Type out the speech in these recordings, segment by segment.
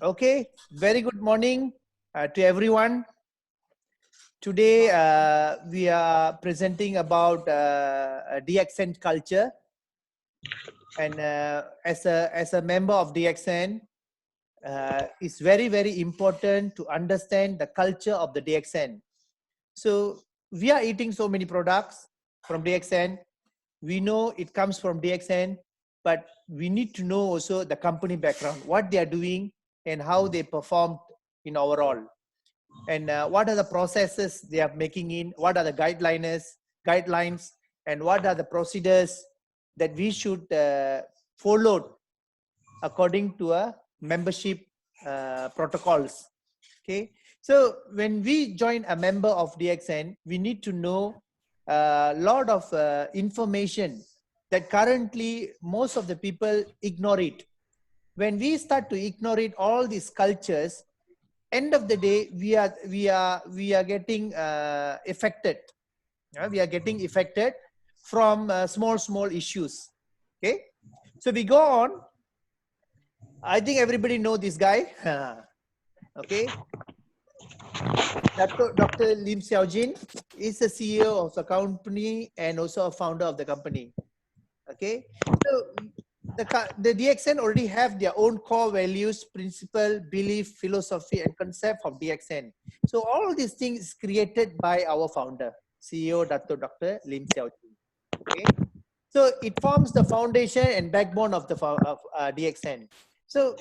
Okay, very good morning to everyone. Today we are presenting about DXN culture, and as a member of DXN, it's very important to understand the culture of the DXN. So we are eating so many products from DXN. We know it comes from DXN, but we need to know also the company background, what they are doing and how they performed in overall. And what are the processes they are making in, what are the guidelines, and what are the procedures that we should follow according to a membership protocols. Okay, so when we join a member of DXN, we need to know a lot of information that currently most of the people ignore it. When we start to ignore it, all these cultures, end of the day, we are getting affected. We are getting affected from small issues. Okay, so we go on. I think everybody know this guy. Okay, Dr. Lim Xiaojin is the CEO of the company and also a founder of the company. Okay, so the DXN already have their own core values, principle, belief, philosophy, and concept of DXN. So all these things created by our founder, CEO Dr. Lim Xiaojin. Okay, so it forms the foundation and backbone of the DXN. So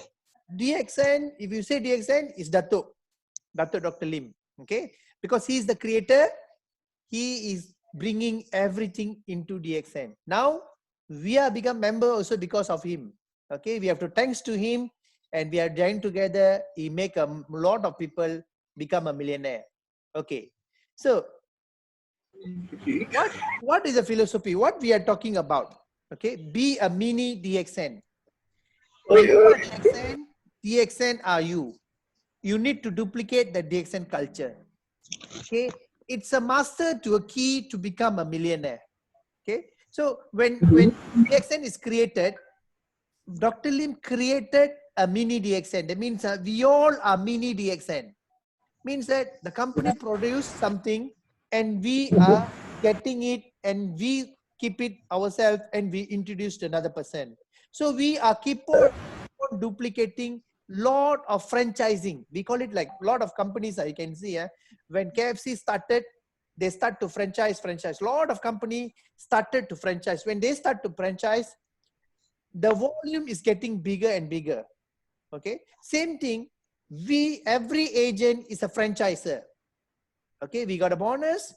DXN, if you say DXN, is Dr. Lim. Okay, because he is the creator, he is bringing everything into DXN. Now we are become member also because of him. Okay, we have to thanks to him, and we are joined together. He make a lot of people become a millionaire. Okay, so what is the philosophy? What we are talking about? Okay, be a mini DXN. When you are DXN are you. You need to duplicate the DXN culture. Okay, it's a master to a key to become a millionaire. Okay, so when DXN is created, Dr. Lim created a mini DXN. That means we all are mini DXN. Means that the company produced something and we are getting it and we keep it ourselves and we introduced another person. So we are keep on duplicating lot of franchising. We call it like lot of companies. You can see when KFC started, they start to franchise. Lot of company started to franchise. When they start to franchise, the volume is getting bigger and bigger. Okay, same thing. Every agent is a franchisor. Okay, we got a bonus,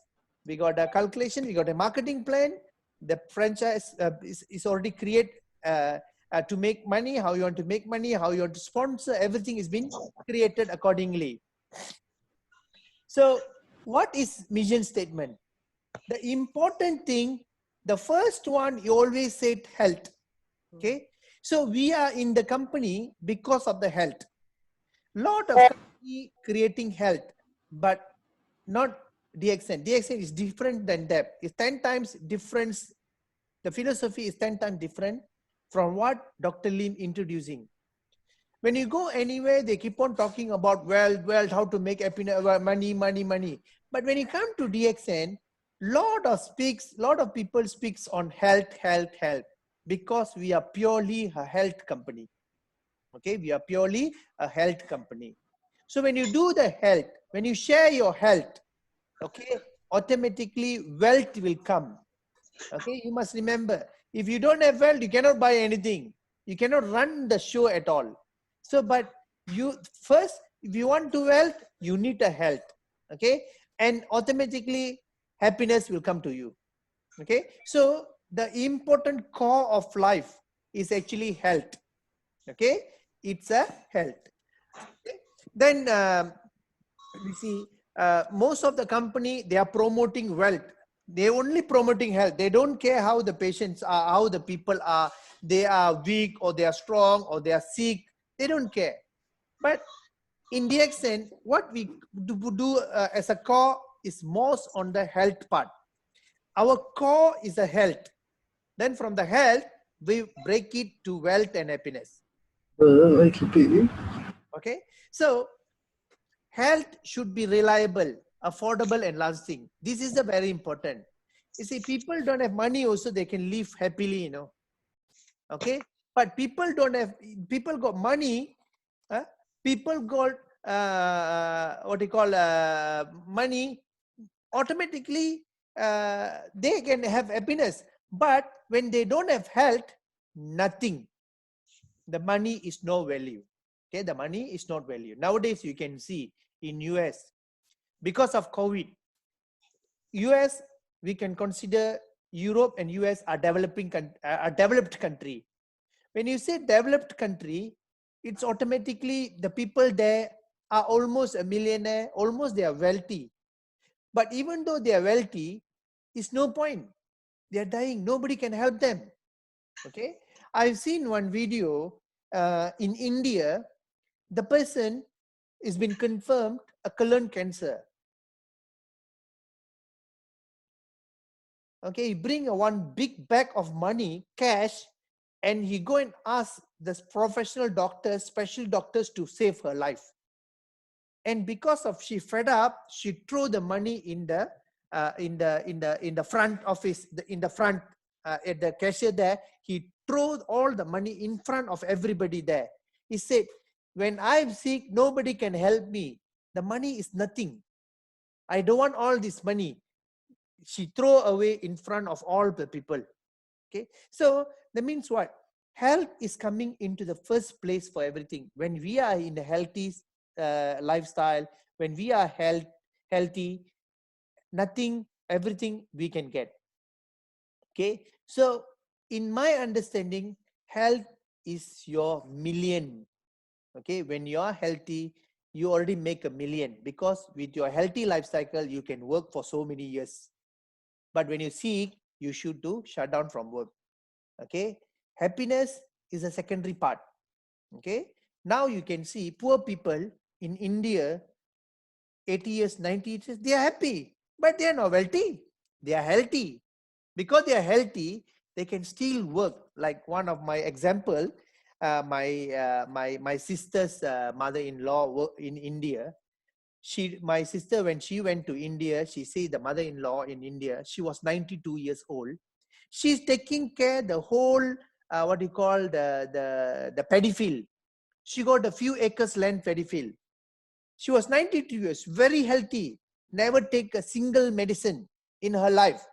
we got a calculation, we got a marketing plan. The franchise is already created to make money. How you want to make money, how you want to sponsor, everything is been created accordingly. So what is mission statement? The important thing, the first one, you always said health. Okay, so we are in the company because of the health. Lot of company creating health, but not DXN. DXN is different than that. It's 10 times different. The philosophy is 10 times different from what Dr. Lim introducing. When you go anywhere, they keep on talking about wealth, how to make money. But when you come to DXN, lot of people speaks on health, because we are purely a health company. Okay, we are purely a health company. So when you do the health, when you share your health, okay, automatically wealth will come. Okay, you must remember, if you don't have wealth, you cannot buy anything. You cannot run the show at all. So, but you first, if you want to wealth, you need a health. Okay, and automatically happiness will come to you. Okay, so the important core of life is actually health. Okay, it's a health. Okay? Then we see most of the company, they are promoting wealth. They only promoting health. They don't care how the patients are, how the people are. They are weak or they are strong or they are sick. They don't care. But in DXN, what we do as a core is most on the health part. Our core is the health. Then from the health, we break it to wealth and happiness. Okay, so health should be reliable, affordable, and lasting. This is the very important. You see, people don't have money also, they can live happily, you know. Okay, but people don't have, people got money, people got what you call money, automatically they can have happiness. But when they don't have health, nothing. The money is no value. Okay, the money is not value. Nowadays, you can see in US, because of COVID, US, we can consider Europe and US are a developed country. When you say developed country, it's automatically the people there are almost a millionaire, almost they are wealthy. But even though they are wealthy, it's no point. They are dying. Nobody can help them. Okay, I've seen one video in India. The person has been confirmed a colon cancer. Okay, he bring one big bag of money, cash, and he go and ask the professional doctors, special doctors to save her life. And because of she fed up, she threw the money in the front office, in the front at the cashier there. He threw all the money in front of everybody there. He said, "When I'm sick, nobody can help me. The money is nothing. I don't want all this money." She threw away in front of all the people. Okay, so that means what? Health is coming into the first place for everything. When we are in a healthy lifestyle, when we are healthy, nothing, everything we can get. Okay, so in my understanding, health is your million. Okay, when you are healthy, you already make a million, because with your healthy life cycle, you can work for so many years. But when you sick, you should do shut down from work. Okay, happiness is a secondary part. Okay, now you can see poor people in India, 80 years, 90 years, they are happy, but they are not wealthy. They are healthy. Because they are healthy, they can still work. Like one of my example, my sister's mother-in-law in India. My sister, when she went to India, she said the mother-in-law in India, she was 92 years old. She's taking care the whole what you call the paddy field. She got a few acres land paddy field. She was 92 years, very healthy, never take a single medicine in her life.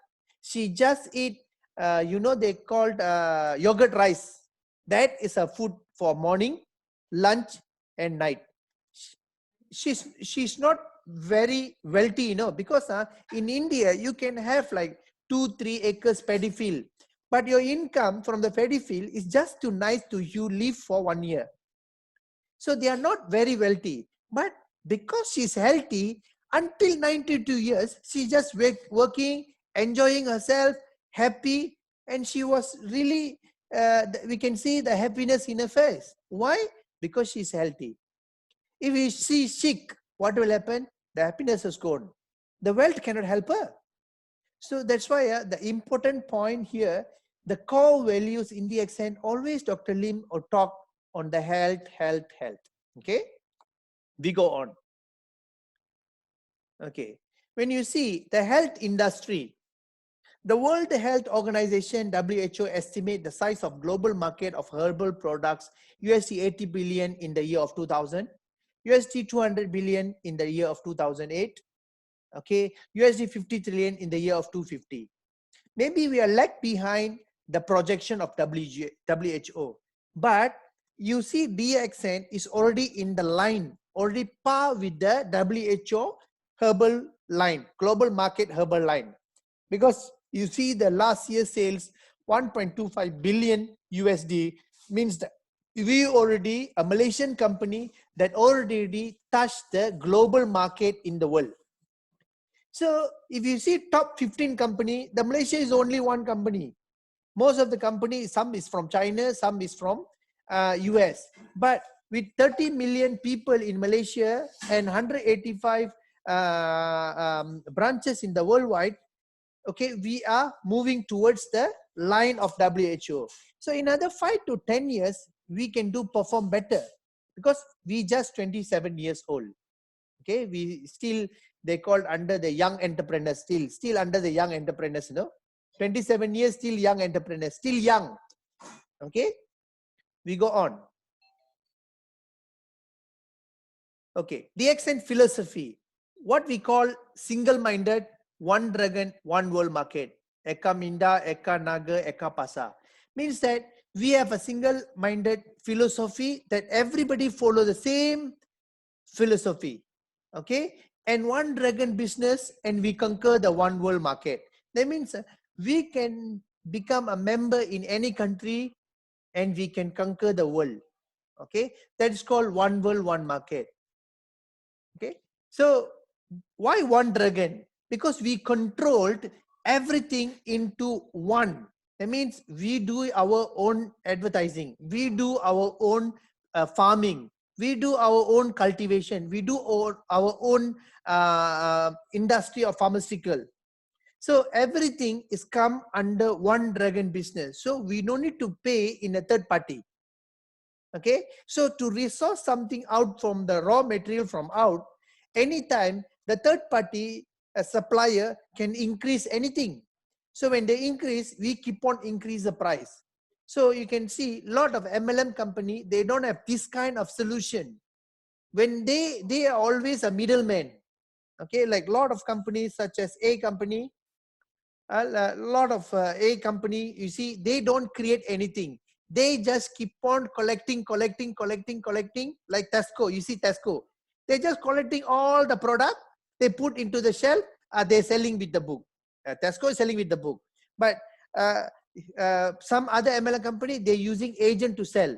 She just eat, they called yogurt rice. That is a food for morning, lunch, and night. She's not very wealthy, because in India you can have like 2-3 acres paddy field, but your income from the paddy field is just too nice to you live for 1 year. So they are not very wealthy, but because she's healthy, until 92 years, she's just working, enjoying herself, happy, and she was really, we can see the happiness in her face. Why? Because she's healthy. If she's sick, what will happen? The happiness is gone. The wealth cannot help her. So that's why the important point here, the core values in the accent, always Dr. Lim or talk on the health. Okay, we go on. Okay, when you see the health industry, the World Health Organization, WHO, estimate the size of global market of herbal products USD 80 billion in the year of 2000, USD 200 billion in the year of 2008, okay, USD 50 trillion in the year of 250. Maybe we are lag behind the projection of WHO, but you see DXN is already in the line, already par with the WHO herbal line, global market herbal line, because you see the last year sales 1.25 billion USD, means that we already a Malaysian company that already touched the global market in the world. So if you see top 15 company, the Malaysia is only one company. Most of the company, some is from China, some is from US. But with 30 million people in Malaysia and 185 branches in the worldwide, okay, we are moving towards the line of WHO. So in another 5 to 10 years, we can perform better. because we just 27 years old. Okay, we still, they called under the young entrepreneurs, still under the young entrepreneurs, 27 years, still young entrepreneurs, still young. Okay, we go on. Okay, DXN philosophy, what we call single-minded, one dragon, one world market. Eka Minda, Eka Naga, Eka Pasa. Means that we have a single-minded philosophy that everybody follow the same philosophy. Okay, and one dragon business, and we conquer the one world market. That means we can become a member in any country and we can conquer the world. Okay, that is called one world, one market. Okay, so why one dragon? Because we controlled everything into one. That means we do our own advertising, we do our own farming, we do our own cultivation, we do our own industry of pharmaceutical. So everything is come under one dragon business. So we don't need to pay in a third party. Okay, so to resource something out from the raw material from out, anytime the third party supplier can increase anything. So when they increase, we keep on increase the price. So you can see a lot of MLM company, they don't have this kind of solution. When they are always a middleman. Okay, like a lot of companies such as A company, a lot of A company, you see, they don't create anything. They just keep on collecting like Tesco. You see Tesco, they're just collecting all the product, they put into the shelf, they're selling with the book. Tesco is selling with the book, but some other MLM company, they're using agent to sell.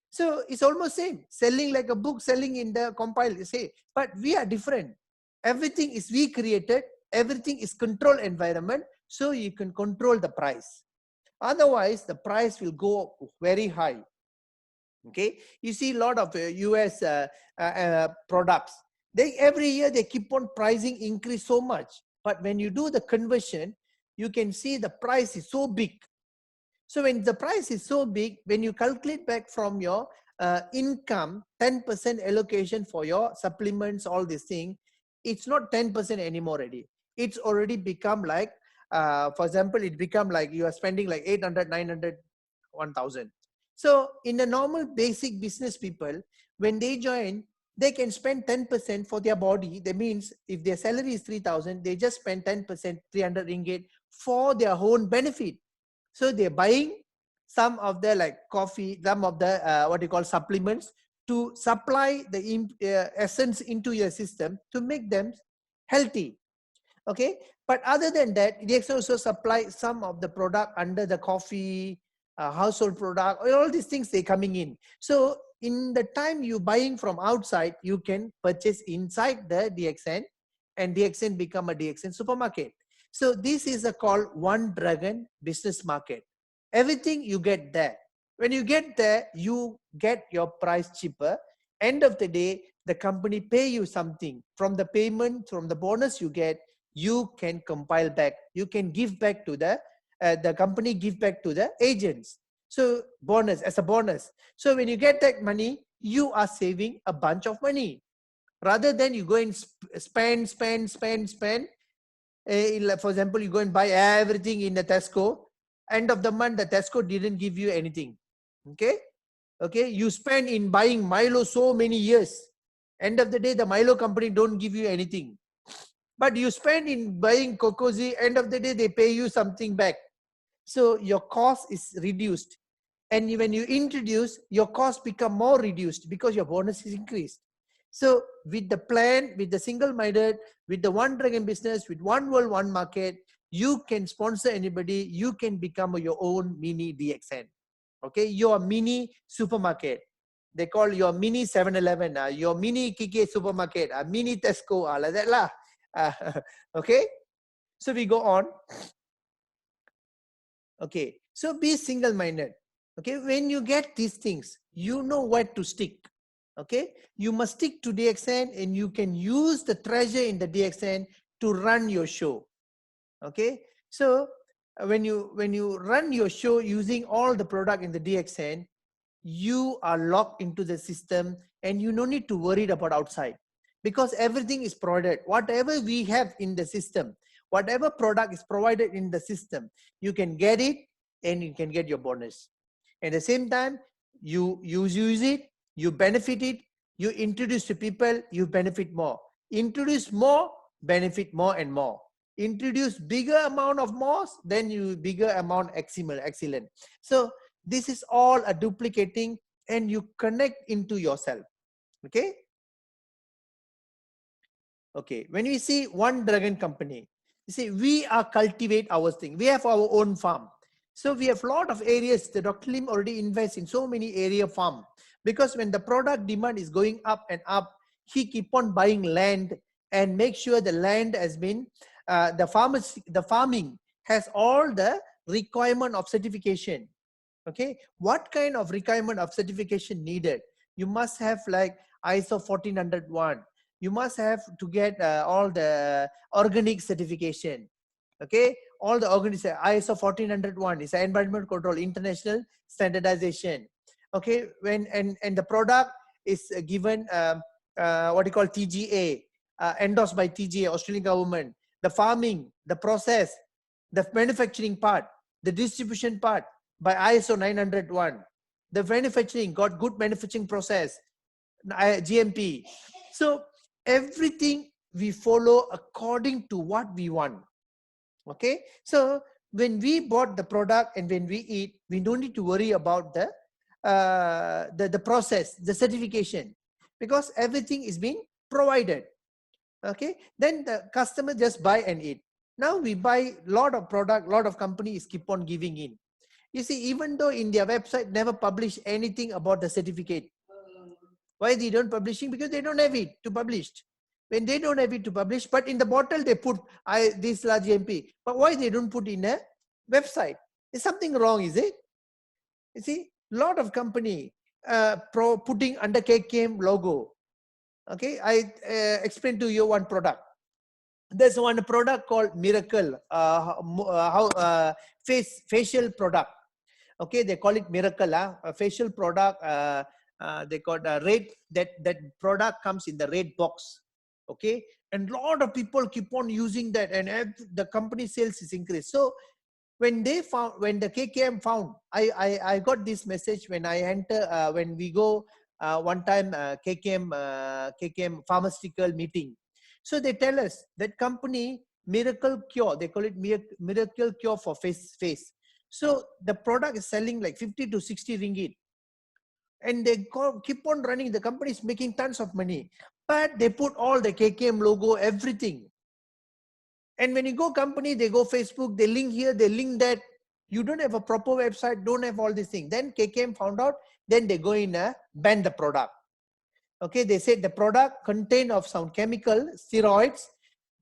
So it's almost same, selling like a book, selling in the compile, you say, but we are different. Everything is we created, everything is control environment, so you can control the price. Otherwise, the price will go very high. Okay, you see a lot of US products. They every year they keep on pricing increase so much, but when you do the conversion, you can see the price is so big. So when the price is so big, when you calculate back from your income, 10% allocation for your supplements, all these things, it's not 10% anymore already. It's already become like, for example, it become like you are spending like 800, 900, 1000. So in the normal basic business people, when they join, they can spend 10% for their body. That means if their salary is 3,000, they just spend 10%, 300 ringgit for their own benefit. So they're buying some of the like coffee, some of the what you call supplements to supply the essence into your system to make them healthy. Okay, but other than that, they also supply some of the product under the coffee, household product, all these things they coming in. So in the time you buying from outside, you can purchase inside the DXN, and DXN become a DXN supermarket. So this is a called one dragon business market. Everything you get there. When you get there, you get your price cheaper. End of the day, the company pay you something. From the payment, from the bonus you get, you can compile back. You can give back to the company give back to the agents. So bonus, as a bonus. So when you get that money, you are saving a bunch of money. Rather than you go and spend. For example, you go and buy everything in the Tesco. End of the month, the Tesco didn't give you anything. Okay, you spend in buying Milo so many years. End of the day, the Milo company don't give you anything. But you spend in buying Cocozi, end of the day, they pay you something back. So your cost is reduced. And when you introduce, your cost become more reduced because your bonus is increased. So with the plan, with the single-minded, with the one dragon business, with one world, one market, you can sponsor anybody. You can become your own mini DXN. Okay, your mini supermarket. They call your mini 7-Eleven, your mini KK supermarket, mini Tesco, like that lah. Okay, so we go on. Okay, so be single-minded. Okay, when you get these things, you know where to stick. Okay, you must stick to DXN, and you can use the treasure in the DXN to run your show. Okay, so when you run your show using all the product in the DXN, you are locked into the system and you don't need to worry about outside, because everything is provided. Whatever we have in the system, whatever product is provided in the system, you can get it and you can get your bonus. At the same time, you use it, you benefit it, you introduce to people, you benefit more. Introduce more, benefit more and more. Introduce bigger amount of more, then you bigger amount excellent. So this is all a duplicating, and you connect into yourself. Okay. Okay. When we see One Dragon company, you see, we are cultivate our thing. We have our own farm. So we have a lot of areas. The Dr. Lim already invests in so many area farm, because when the product demand is going up and up, he keep on buying land and make sure the land has been, the farming has all the requirement of certification. Okay, what kind of requirement of certification needed? You must have like ISO 14001. You must have to get all the organic certification. Okay, all the organic ISO 14001 is environment control, international standardization. Okay, when and the product is given what you call TGA, endorsed by TGA, Australian government. The farming, the process, the manufacturing part, the distribution part by ISO 901. The manufacturing got good manufacturing process, GMP. So everything we follow according to what we want. Okay, so when we bought the product and when we eat, we don't need to worry about the process, the certification, because everything is being provided. Okay, then the customer just buy and eat. Now we buy lot of product, lot of companies keep on giving in. You see, even though in their website never publish anything about the certificate. Why they don't publishing? Because they don't have it to publish. When they don't have it to publish, but in the bottle they put this large GMP. But why they don't put in a website? Is something wrong, is it? You see, lot of company putting under KKM logo. Okay, I explain to you one product. There's one product called Miracle, facial product. Okay, they call it Miracle, a facial product. They call it red. That product comes in the red box. Okay, and a lot of people keep on using that, and the company sales is increased. So when they found, when the KKM found, I got this message when I enter, when we go one time KKM pharmaceutical meeting. So they tell us that company Miracle Cure, they call it Miracle Cure for face. So the product is selling like 50 to 60 ringgit. And they keep on running. The company is making tons of money. But they put all the KKM logo, everything. And when you go company, they go Facebook, they link here, they link that. You don't have a proper website, don't have all these things. Then KKM found out, then they go in ban the product. Okay, they said the product contain of some chemical, steroids,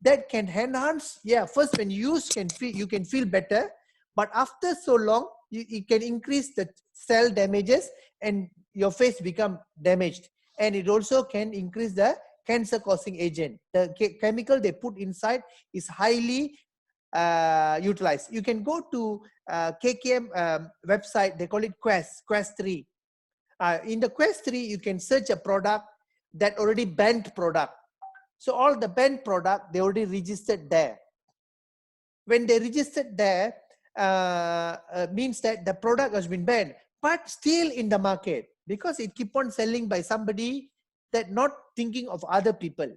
that can enhance. Yeah, first when you use, you can feel better. But after so long, it can increase the cell damages and your face become damaged. And it also can increase the cancer causing agent. The chemical they put inside is highly utilized. You can go to KKM website, they call it Quest 3. In the Quest 3, you can search a product that already banned product. So all the banned product, they already registered there. When they registered there, means that the product has been banned, but still in the market, because it keep on selling by somebody that not thinking of other people.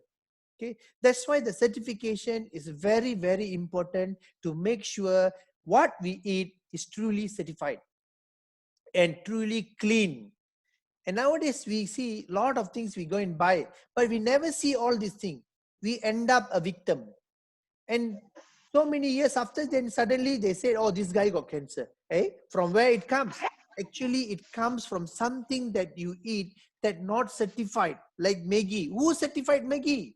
Okay, that's why the certification is very, very important, to make sure what we eat is truly certified and truly clean. And nowadays we see a lot of things we go and buy, but we never see all these things. We end up a victim. And so many years after, then suddenly they say, oh, this guy got cancer. Eh? From where it comes? Actually, it comes from something that you eat that not certified, like Maggi. Who certified Maggi?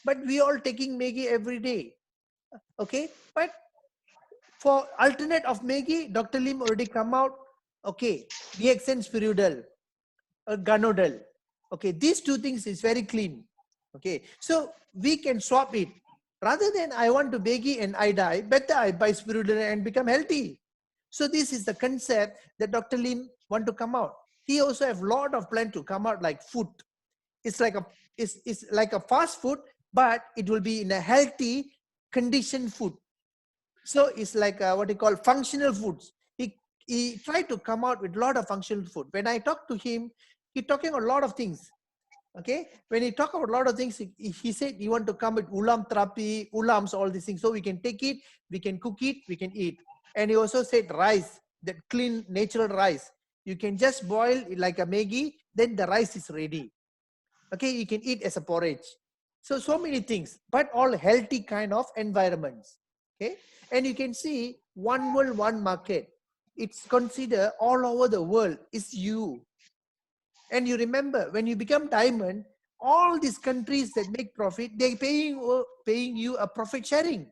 But we all taking Maggi every day. Okay, but for alternate of Maggi, Dr. Lim already come out. Okay, DXN Spirudel, Ganodel. Okay, these two things is very clean. Okay, so we can swap it. Rather than I want to Maggi and I die, better I buy Spirulina and become healthy. So this is the concept that Dr. Lim want to come out. He also have a lot of plan to come out like food. It's like a fast food, but it will be in a healthy conditioned food. So it's like what you call functional foods. He tried to come out with a lot of functional food. When I talked to him, he talking a lot of things. Okay, when he talk about a lot of things, he said he want to come with ulam terapi, ulams, all these things. So we can take it, we can cook it, we can eat. And he also said rice, that clean natural rice. You can just boil like a Maggi, then the rice is ready. Okay, you can eat as a porridge. So many things, but all healthy kind of environments. Okay, and you can see one world, one market. It's considered all over the world is you. And you remember, when you become diamond, all these countries that make profit, they're paying you a profit sharing.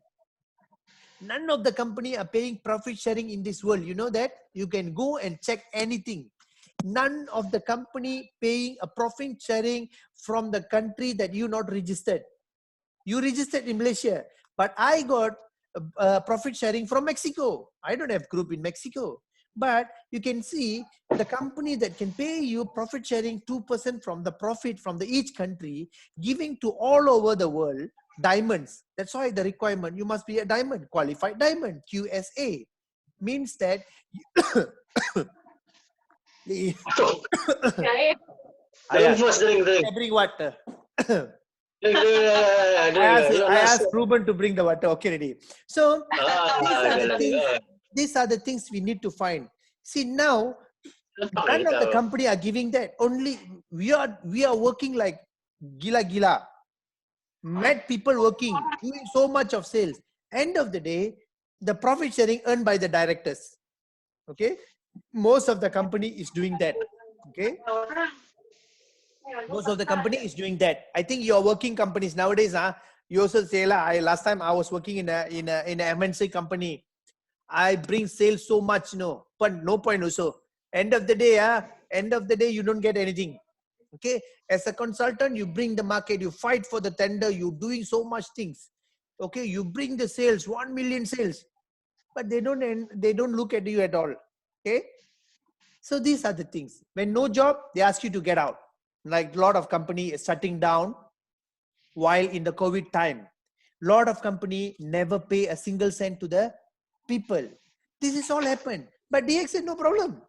None of the company are paying profit sharing in this world. You know that? You can go and check anything. None of the company paying a profit sharing from the country that you not registered. You registered in Malaysia, but I got profit sharing from Mexico. I don't have group in Mexico. But you can see the company that can pay you profit sharing 2% from the profit from each country, giving to all over the world diamonds. That's why the requirement, you must be a diamond, qualified diamond, QSA. Means that drink water. I asked Ruben to bring the water. Okay, ready. So these are the things we need to find. See, now none of the company are giving that. Only we are working like gila. Mad people working, doing so much of sales. End of the day, the profit sharing earned by the directors. Okay, most of the company is doing that. Okay, most of the company is doing that. I think your working companies nowadays, you also say last time I was working in a MNC company. I bring sales so much, but no point also. End of the day, you don't get anything. Okay, as a consultant, you bring the market, you fight for the tender, you doing so much things. Okay, you bring the sales, 1 million sales, but they don't look at you at all. Okay, so these are the things. When no job, they ask you to get out. Like a lot of company is shutting down while in the COVID time. Lot of company never pay a single cent to the people. This is all happened. But DX said no problem.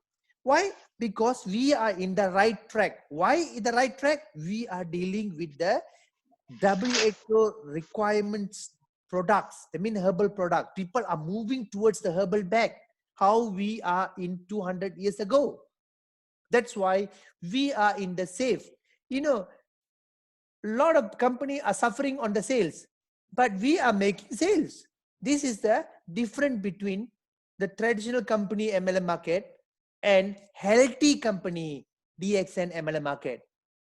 Why? Because we are in the right track. Why in the right track? We are dealing with the WHO requirements products. I mean herbal product. People are moving towards the herbal bag. How we are in 200 years ago. That's why we are in the safe. A lot of companies are suffering on the sales, but we are making sales. This is the difference between the traditional company MLM market and healthy company DXN MLM market.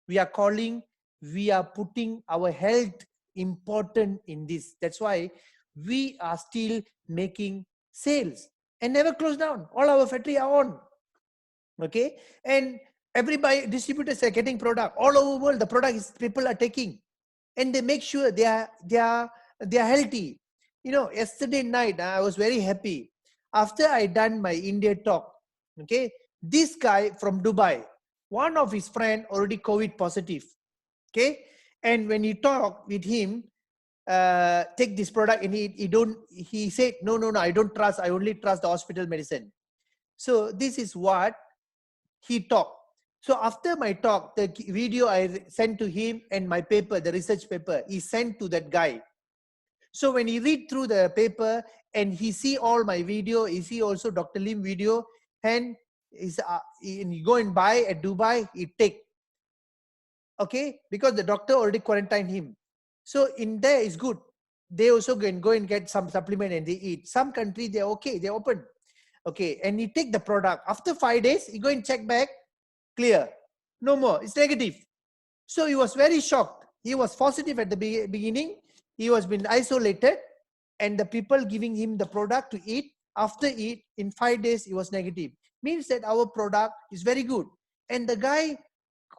We are putting our health important in this. That's why we are still making sales and never close down. All our factory are on. Okay, and everybody, distributors are getting product all over the world. The product is people are taking, and they make sure they are healthy. Yesterday night I was very happy after I done my India talk. Okay, this guy from Dubai, one of his friend already COVID positive. Okay, and when you talk with him, take this product, and he said no, I don't trust. I only trust the hospital medicine. So this is what he talked. So after my talk, the video I sent to him and my paper, the research paper, he sent to that guy. So when he read through the paper and he see all my video, he see also Dr. Lim video, and he go and buy at Dubai, he take. Okay, because the doctor already quarantined him. So in there is good. They also can go and get some supplement and they eat. Some country, they're okay, they're open. Okay, and he take the product. After 5 days, he go and check back, clear. No more, it's negative. So he was very shocked. He was positive at the beginning. He was been isolated, and the people giving him the product to eat, after eat, in 5 days, he was negative. Means that our product is very good. And the guy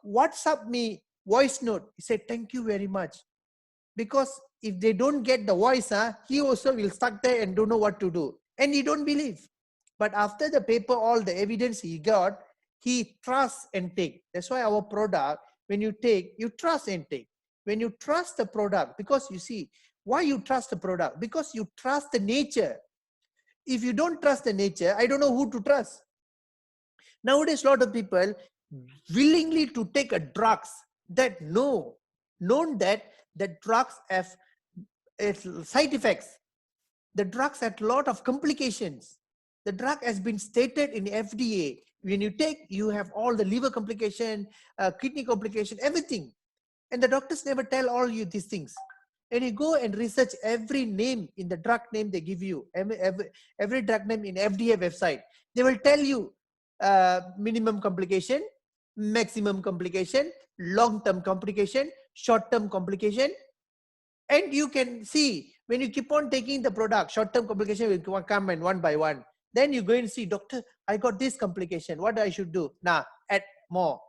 WhatsApp me voice note. He said, thank you very much. Because if they don't get the voice, he also will stuck there and don't know what to do. And he don't believe. But after the paper, all the evidence he got, he trusts and take. That's why our product, when you take, you trust and take. When you trust the product, because you see, why you trust the product? Because you trust the nature. If you don't trust the nature, I don't know who to trust. Nowadays, a lot of people willingly to take a drugs that known that the drugs have side effects. The drugs have a lot of complications. The drug has been stated in FDA. When you take, you have all the liver complication, kidney complication, everything. And the doctors never tell all you these things. And you go and research every name in the drug name they give you, every drug name in FDA website. They will tell you minimum complication, maximum complication, long-term complication, short-term complication. And you can see, when you keep on taking the product, short-term complication will come and one by one. Then you go and see, doctor, I got this complication. What I should do? Nah, add more,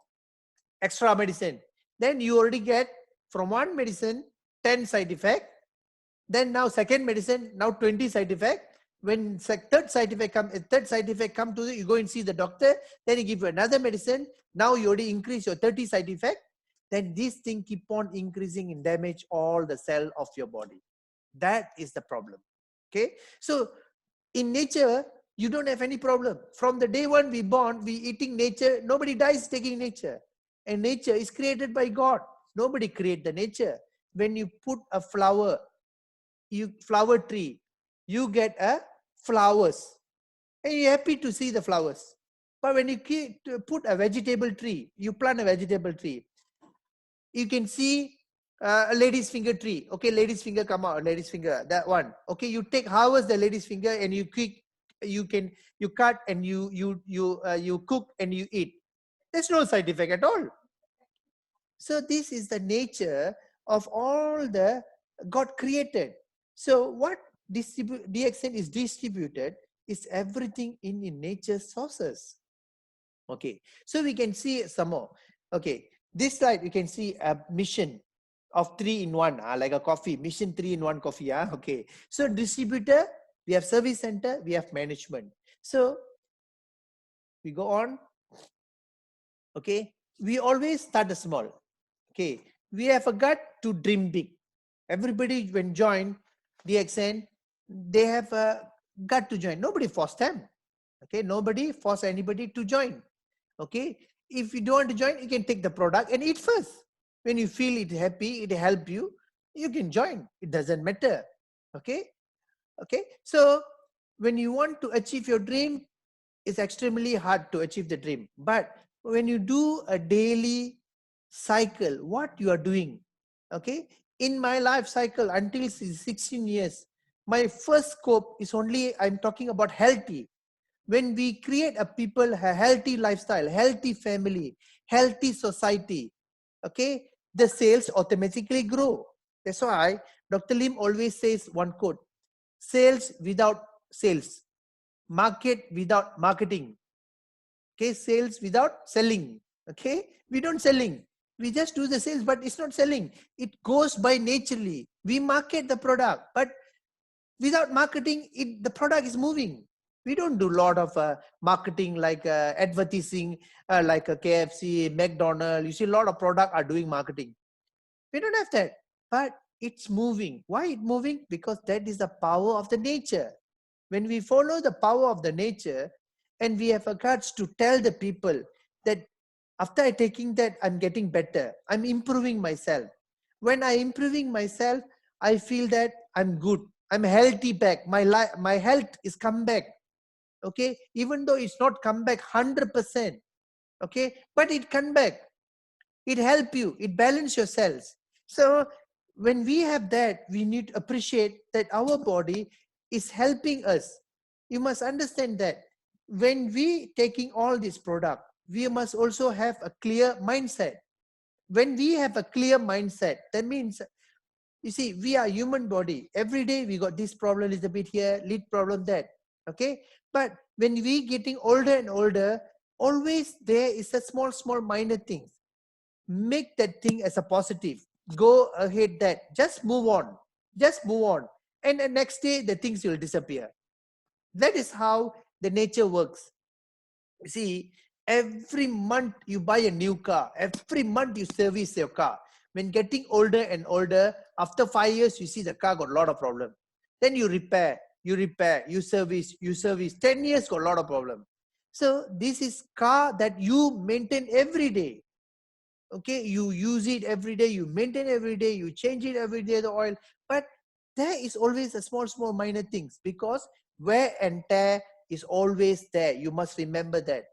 extra medicine. Then you already get from one medicine, 10 side effect. Then now second medicine, now 20 side effect. When third side effect come to you go and see the doctor. Then he give you another medicine. Now you already increase your 30 side effect. Then this thing keep on increasing and damage all the cell of your body. That is the problem. Okay. So in nature, you don't have any problem. From the day one we born, we eating nature. Nobody dies taking nature. And nature is created by God. Nobody create the nature. When you put a flower tree, you get a flowers. And you're happy to see the flowers. But when you put a vegetable tree, you plant a vegetable tree, you can see a lady's finger tree. Okay, lady's finger come out, lady's finger, that one. Okay, you take harvest the lady's finger and you cut and you cook and you eat. There's no side effect at all. So this is the nature of all the God created. So what DXN is distributed is everything in nature's sources. Okay, so we can see some more. Okay, this slide you can see a mission of 3-in-1, like a coffee, mission 3-in-1 coffee. Okay, so distributor, we have service center, we have management. So we go on. Okay, we always start small. Okay, we have a gut to dream big. Everybody when join DXN, they have a gut to join. Nobody forced them. Okay, nobody force anybody to join. Okay, if you don't want to join, you can take the product and eat first. When you feel it happy, it help you, you can join. It doesn't matter. Okay, okay. So when you want to achieve your dream, it's extremely hard to achieve the dream. But when you do a daily cycle, what you are doing, okay, in my life cycle until 16 years, my first scope is only, I'm talking about healthy. When we create a people, a healthy lifestyle, healthy family, healthy society, okay, the sales automatically grow. That's why Dr. Lim always says one quote: sales without sales, market without marketing, okay, sales without selling. Okay, we don't selling, we just do the sales, but it's not selling. It goes by naturally. We market the product, but without marketing, the product is moving. We don't do a lot of marketing like advertising, like a KFC, McDonald's. You see a lot of product are doing marketing. We don't have that, but it's moving. Why it's moving? Because that is the power of the nature. When we follow the power of the nature, and we have a guts to tell the people that after taking that, I'm getting better. I'm improving myself. When I'm improving myself, I feel that I'm good. I'm healthy back. My health is come back. Okay, even though it's not come back 100%. Okay, but it come back. It help you. It balance your cells. So when we have that, we need to appreciate that our body is helping us. You must understand that when we taking all this product, we must also have a clear mindset. When we have a clear mindset, that means, you see, we are human body. Every day we got this problem, little bit here, lead problem that. Okay, but when we getting older and older, always there is a small minor things. Make that thing as a positive. Go ahead that. Just move on. Just move on. And the next day, the things will disappear. That is how the nature works. See, Every month you buy a new car. Every month you service your car. When getting older and older, after 5 years, you see the car got a lot of problem. Then you repair, you service, 10 years got a lot of problem. So this is car that you maintain every day. Okay, you use it every day, you maintain every day, you change it every day, the oil. But there is always a small minor things, because wear and tear is always there. You must remember that.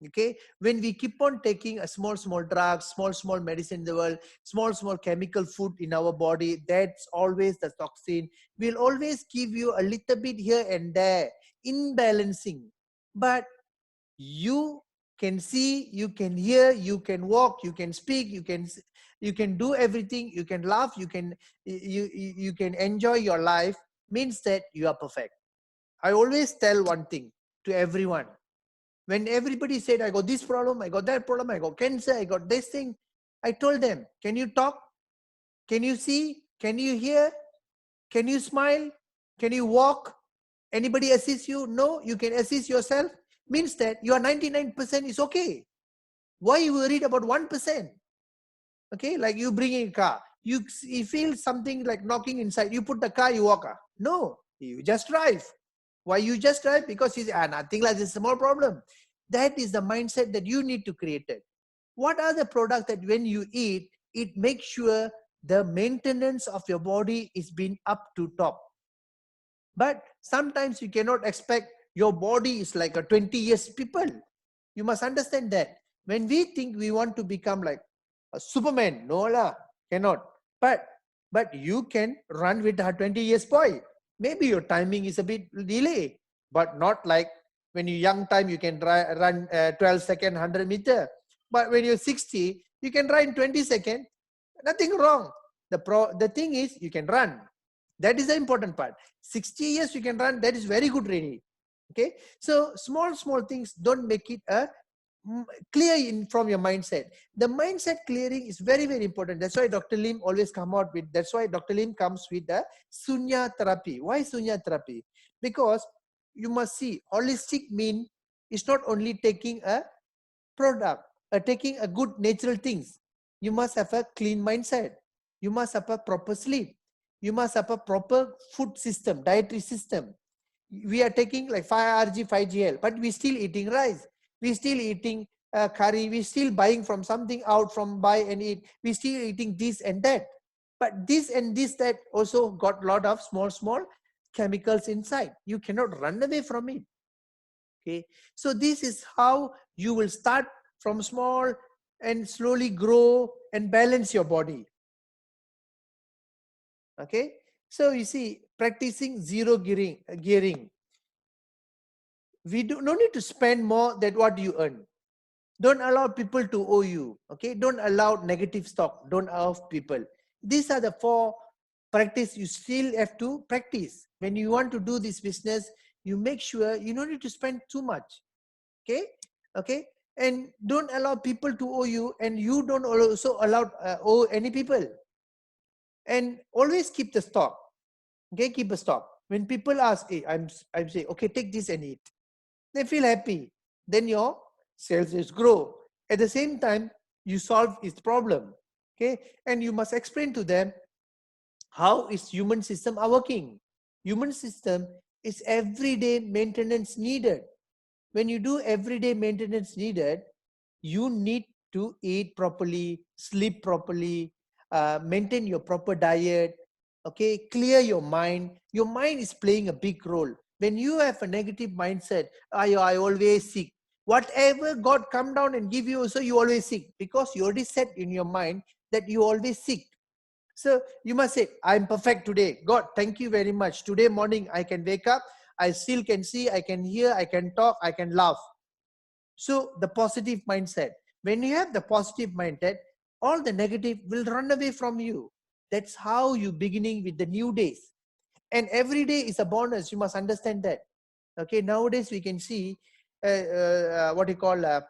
Okay, when we keep on taking a small drugs, small medicine in the world, small chemical food in our body, that's always the toxin. Will always give you a little bit here and there, imbalancing. But you can see, you can hear, you can walk, you can speak, you can do everything, you can laugh, you can enjoy your life, means that you are perfect. I always tell one thing to everyone. When everybody said, I got this problem, I got that problem, I got cancer, I got this thing, I told them, can you talk? Can you see? Can you hear? Can you smile? Can you walk? Anybody assist you? No, you can assist yourself. Means that your 99% is okay. Why you worried about 1%? Okay, like you bring in a car, you feel something like knocking inside, you put the car, you walk. No, you just drive. Why you just drive? Because you say, nothing like this, small problem. That is the mindset that you need to create it. What are the products that when you eat, it makes sure the maintenance of your body is being up to top. But sometimes you cannot expect your body is like a 20 years people. You must understand that. When we think we want to become like a Superman, no lah, cannot. But you can run with a 20 years boy. Maybe your timing is a bit delay, but not like when you young time you can run 12 second 100 meter. But when you're 60, you can run 20 second. Nothing wrong. The thing is you can run. That is the important part. 60 years you can run. That is very good really. Okay. So small things, don't make it a clear in from your mindset. The mindset clearing is very important. That's why Dr. Lim always come out with, that's why Dr. Lim comes with the Sunya therapy. Why Sunya therapy? Because you must see, holistic mean is not only taking a product, taking a good natural things. You must have a clean mindset. You must have a proper sleep. You must have a proper food system, dietary system. We are taking like 5RG, 5GL, but we still eating rice. We still eating curry. We still buying from something out from buy and eat. We still eating this and that. But this and this, that also got a lot of small chemicals inside. You cannot run away from it. Okay. So this is how you will start from small and slowly grow and balance your body. Okay. So you see, practicing zero gearing. We no need to spend more than what you earn. Don't allow people to owe you. Okay. Don't allow negative stock. Don't allow people. These are the 4 practice you still have to practice. When you want to do this business, you make sure you don't need to spend too much. Okay. Okay. And don't allow people to owe you, and you don't also allow owe any people. And always keep the stock. Okay, keep a stock. When people ask, hey, I'm saying, okay, take this and eat. They feel happy. Then your sales is grow. At the same time, you solve its problem. Okay, and you must explain to them how is human system are working. Human system is everyday maintenance needed. When you do everyday maintenance needed, you need to eat properly, sleep properly, maintain your proper diet, okay, clear your mind. Your mind is playing a big role. When you have a negative mindset, I always sick. Whatever God come down and give you, also you always sick, because you already set in your mind that you always sick. So you must say, I'm perfect today. God, thank you very much. Today morning, I can wake up. I still can see, I can hear, I can talk, I can laugh. So the positive mindset. When you have the positive mindset, all the negative will run away from you. That's how you beginning with the new days. And every day is a bonus. You must understand that. Okay, nowadays we can see what you call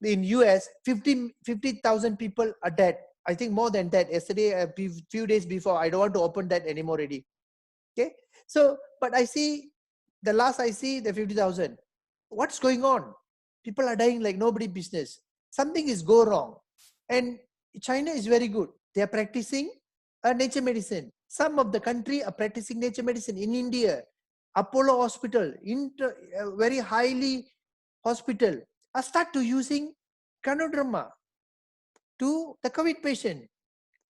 in US, 50,000 people are dead. I think more than that. Yesterday, a few days before, I don't want to open that anymore already. Okay. So, but I see, the last I see the 50,000. What's going on? People are dying like nobody business. Something is go wrong. And China is very good. They are practicing nature medicine. Some of the country are practicing nature medicine. In India, Apollo Hospital, very highly hospital, are start to using Ganoderma to the COVID patient.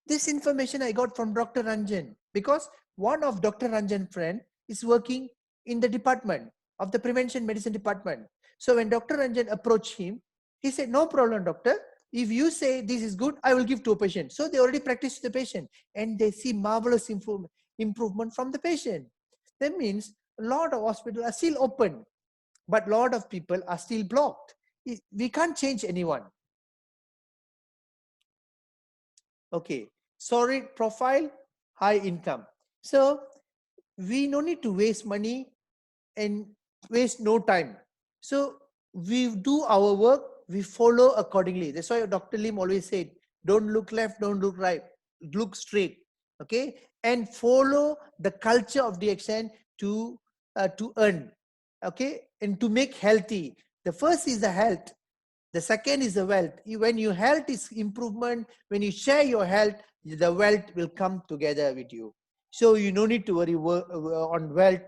This information I got from Dr. Ranjan, because one of Dr. Ranjan's friend is working in the department of the prevention medicine department. So when Dr. Ranjan approached him, he said, no problem, doctor. If you say this is good, I will give to a patient. So they already practice the patient and they see marvelous improvement from the patient. That means a lot of hospitals are still open, but a lot of people are still blocked. We can't change anyone. Okay, solid profile, high income. So we no need to waste money and waste no time. So we do our work, we follow accordingly. That's why Dr. Lim always said, don't look left, don't look right, look straight. Okay, and follow the culture of DXN to earn. Okay, and to make healthy. The first is the health. The second is the wealth. When your health is improvement, when you share your health, the wealth will come together with you. So you no need to worry on wealth.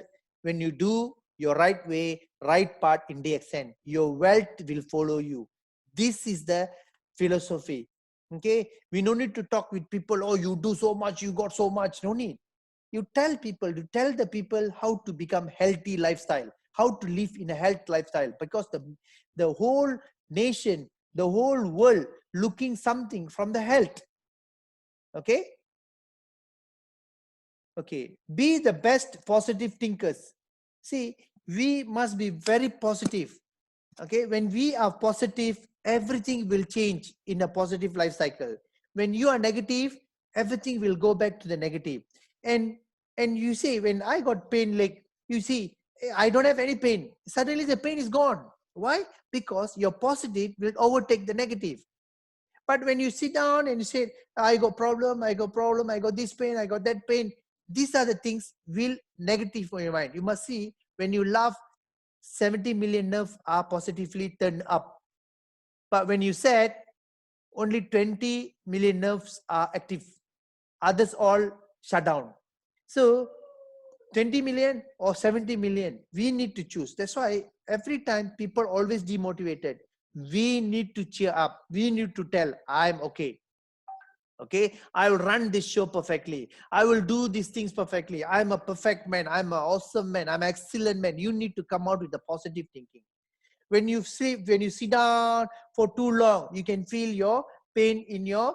When you do your right way, right part in DXN, your wealth will follow you. This is the philosophy. Okay, we no need to talk with people. Oh, you do so much, you got so much. No need. You tell people, you tell the people how to become healthy lifestyle, how to live in a health lifestyle, because the whole nation, the whole world looking something from the health. Okay. Okay, be the best positive thinkers. See, we must be very positive. Okay, when we are positive, everything will change in a positive life cycle. When you are negative, everything will go back to the negative. And you see, when I got pain, like you see, I don't have any pain. Suddenly the pain is gone. Why? Because your positive will overtake the negative. But when you sit down and you say, I got problem, I got this pain, I got that pain, these are the things will negative for your mind. You must see, when you laugh, 70 million nerves are positively turned up. But when you said, only 20 million nerves are active. Others all shut down. So 20 million or 70 million, we need to choose. That's why every time people always demotivated, we need to cheer up. We need to tell, I'm okay. Okay, I will run this show perfectly. I will do these things perfectly. I'm a perfect man. I'm an awesome man. I'm an excellent man. You need to come out with the positive thinking. When you sit down for too long, you can feel your pain in your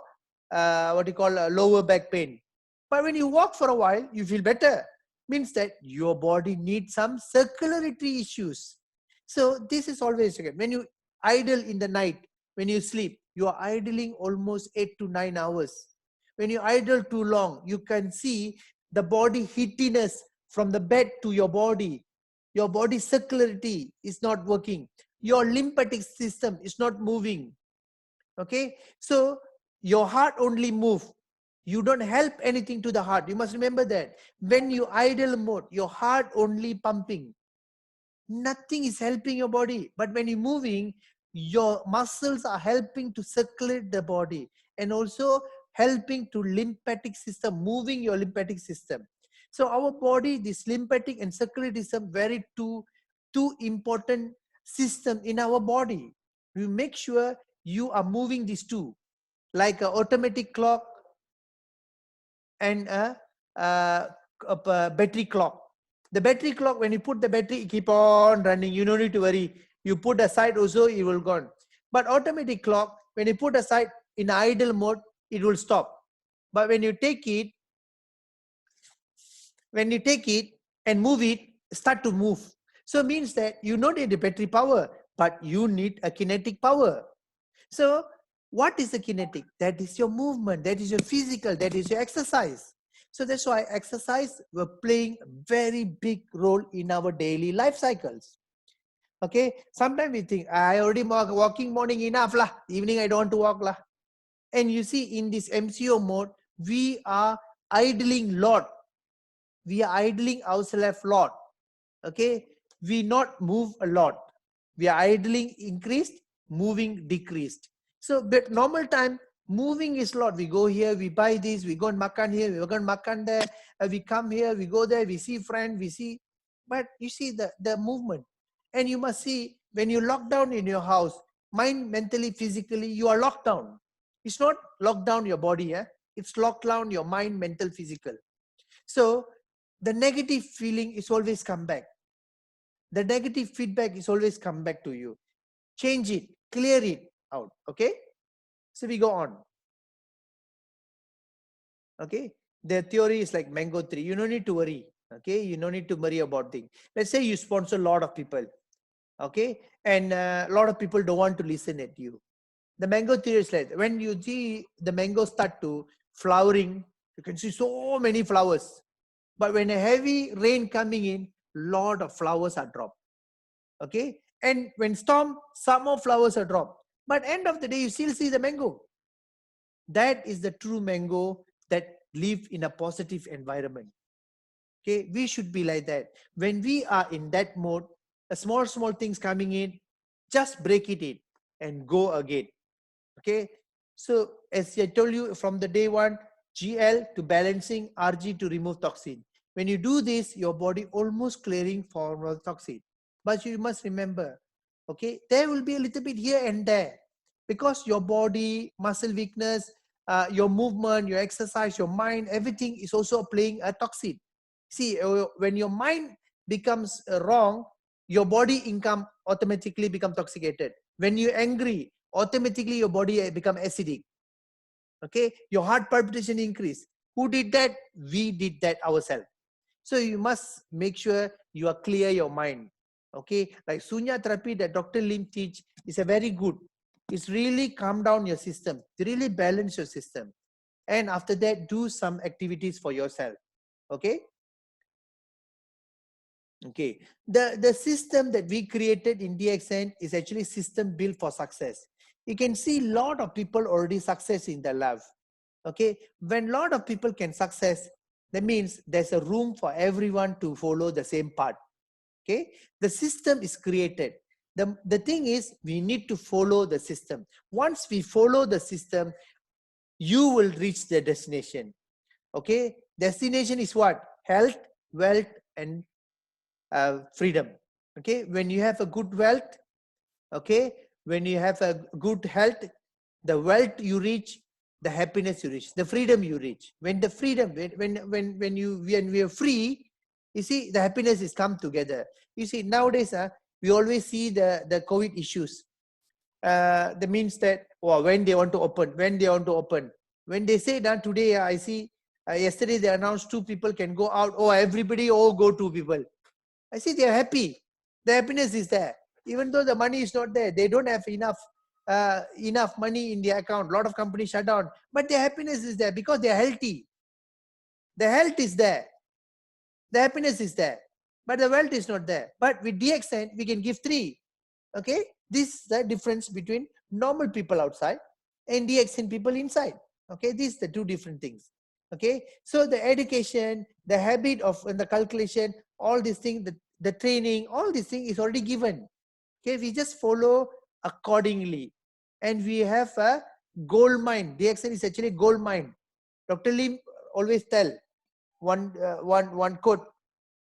what you call lower back pain. But when you walk for a while, you feel better. Means that your body needs some circularity issues. So this is always again. When you idle in the night, when you sleep, you are idling almost 8 to 9 hours. When you idle too long, you can see the body heatiness from the bed to your body. Your body circularity is not working. Your lymphatic system is not moving. Okay, so your heart only move. You don't help anything to the heart. You must remember that. When you idle mode, your heart only pumping. Nothing is helping your body. But when you're moving, your muscles are helping to circulate the body and also helping to lymphatic system, moving your lymphatic system. So our body, this lymphatic and circulatory system, very two important system in our body. We make sure you are moving these two, like an automatic clock and a battery clock. The battery clock, when you put the battery, it keep on running. You don't need to worry. You put aside also, it will gone. But automatic clock, when you put aside in idle mode, it will stop. But when you take it and move it, start to move. So it means that you don't need the battery power, but you need a kinetic power. So what is the kinetic? That is your movement, that is your physical, that is your exercise. So that's why exercise will playing a very big role in our daily life cycles. Okay, sometimes we think, I already walking morning enough lah, evening I don't want to walk lah. And you see, in this MCO mode, we are idling lot. We are idling ourselves a lot. Okay, we not move a lot. We are idling increased, moving decreased. So, but normal time, moving is a lot. We go here, we buy this, we go and makan here, we go and makan there, we come here, we go there, we see friend, we see. But you see the movement. And you must see, when you lock down in your house, mind, mentally, physically, you are locked down. It's not locked down your body, it's locked down your mind, mental, physical. So the negative feeling is always come back. The negative feedback is always come back to you. Change it, clear it out. Okay. So we go on. Okay. The theory is like mango tree. You don't need to worry. Okay. You don't need to worry about things. Let's say you sponsor a lot of people. Okay. And a lot of people don't want to listen at you. The mango tree is like, when you see the mango start to flowering, you can see so many flowers. But when a heavy rain coming in, lot of flowers are dropped. Okay. And when storm, some more flowers are dropped. But end of the day, you still see the mango. That is the true mango that live in a positive environment. Okay. We should be like that. When we are in that mode, a small things coming in, just break it in and go again. Okay. So as I told you from the day one, GL to balancing, RG to remove toxin. When you do this, your body almost clearing for toxin. But you must remember, okay, there will be a little bit here and there because your body, muscle weakness, your movement, your exercise, your mind, everything is also playing a toxin. See, when your mind becomes wrong, your body income automatically become toxicated. When you're angry, automatically your body become acidic. Okay, your heart palpitation increase. Who did that? We did that ourselves. So you must make sure you are clear your mind. Okay, like Sunya therapy that Dr. Lim teach is a very good. It's really calm down your system, really balance your system, and after that do some activities for yourself. Okay. Okay, the system that we created in DXN is actually system built for success. You can see a lot of people already success in their life. Okay, when a lot of people can success, that means there's a room for everyone to follow the same path. Okay, the system is created. The thing is, we need to follow the system. Once we follow the system, you will reach the destination. Okay, destination is what? Health, wealth, and freedom. Okay, when you have a good wealth, okay, when you have a good health, the wealth you reach, the happiness you reach, the freedom you reach. When the freedom, when we are free, you see the happiness is come together. You see nowadays, we always see the COVID issues. That means that when they want to open, when they say that today, I see yesterday they announced 2 people can go out. Oh, everybody, go 2 people. I see they are happy. The happiness is there. Even though the money is not there, they don't have enough money in their account. A lot of companies shut down, but their happiness is there because they are healthy. The health is there. The happiness is there, but the wealth is not there. But with DXN, we can give 3. Okay, this is the difference between normal people outside and DXN people inside. Okay, these are the 2 different things. Okay, so the education, the habit of the calculation, all these things, the training, all these things is already given. Okay, we just follow accordingly, and we have a gold mine. DXN is actually gold mine. Dr. Lim always tell one quote: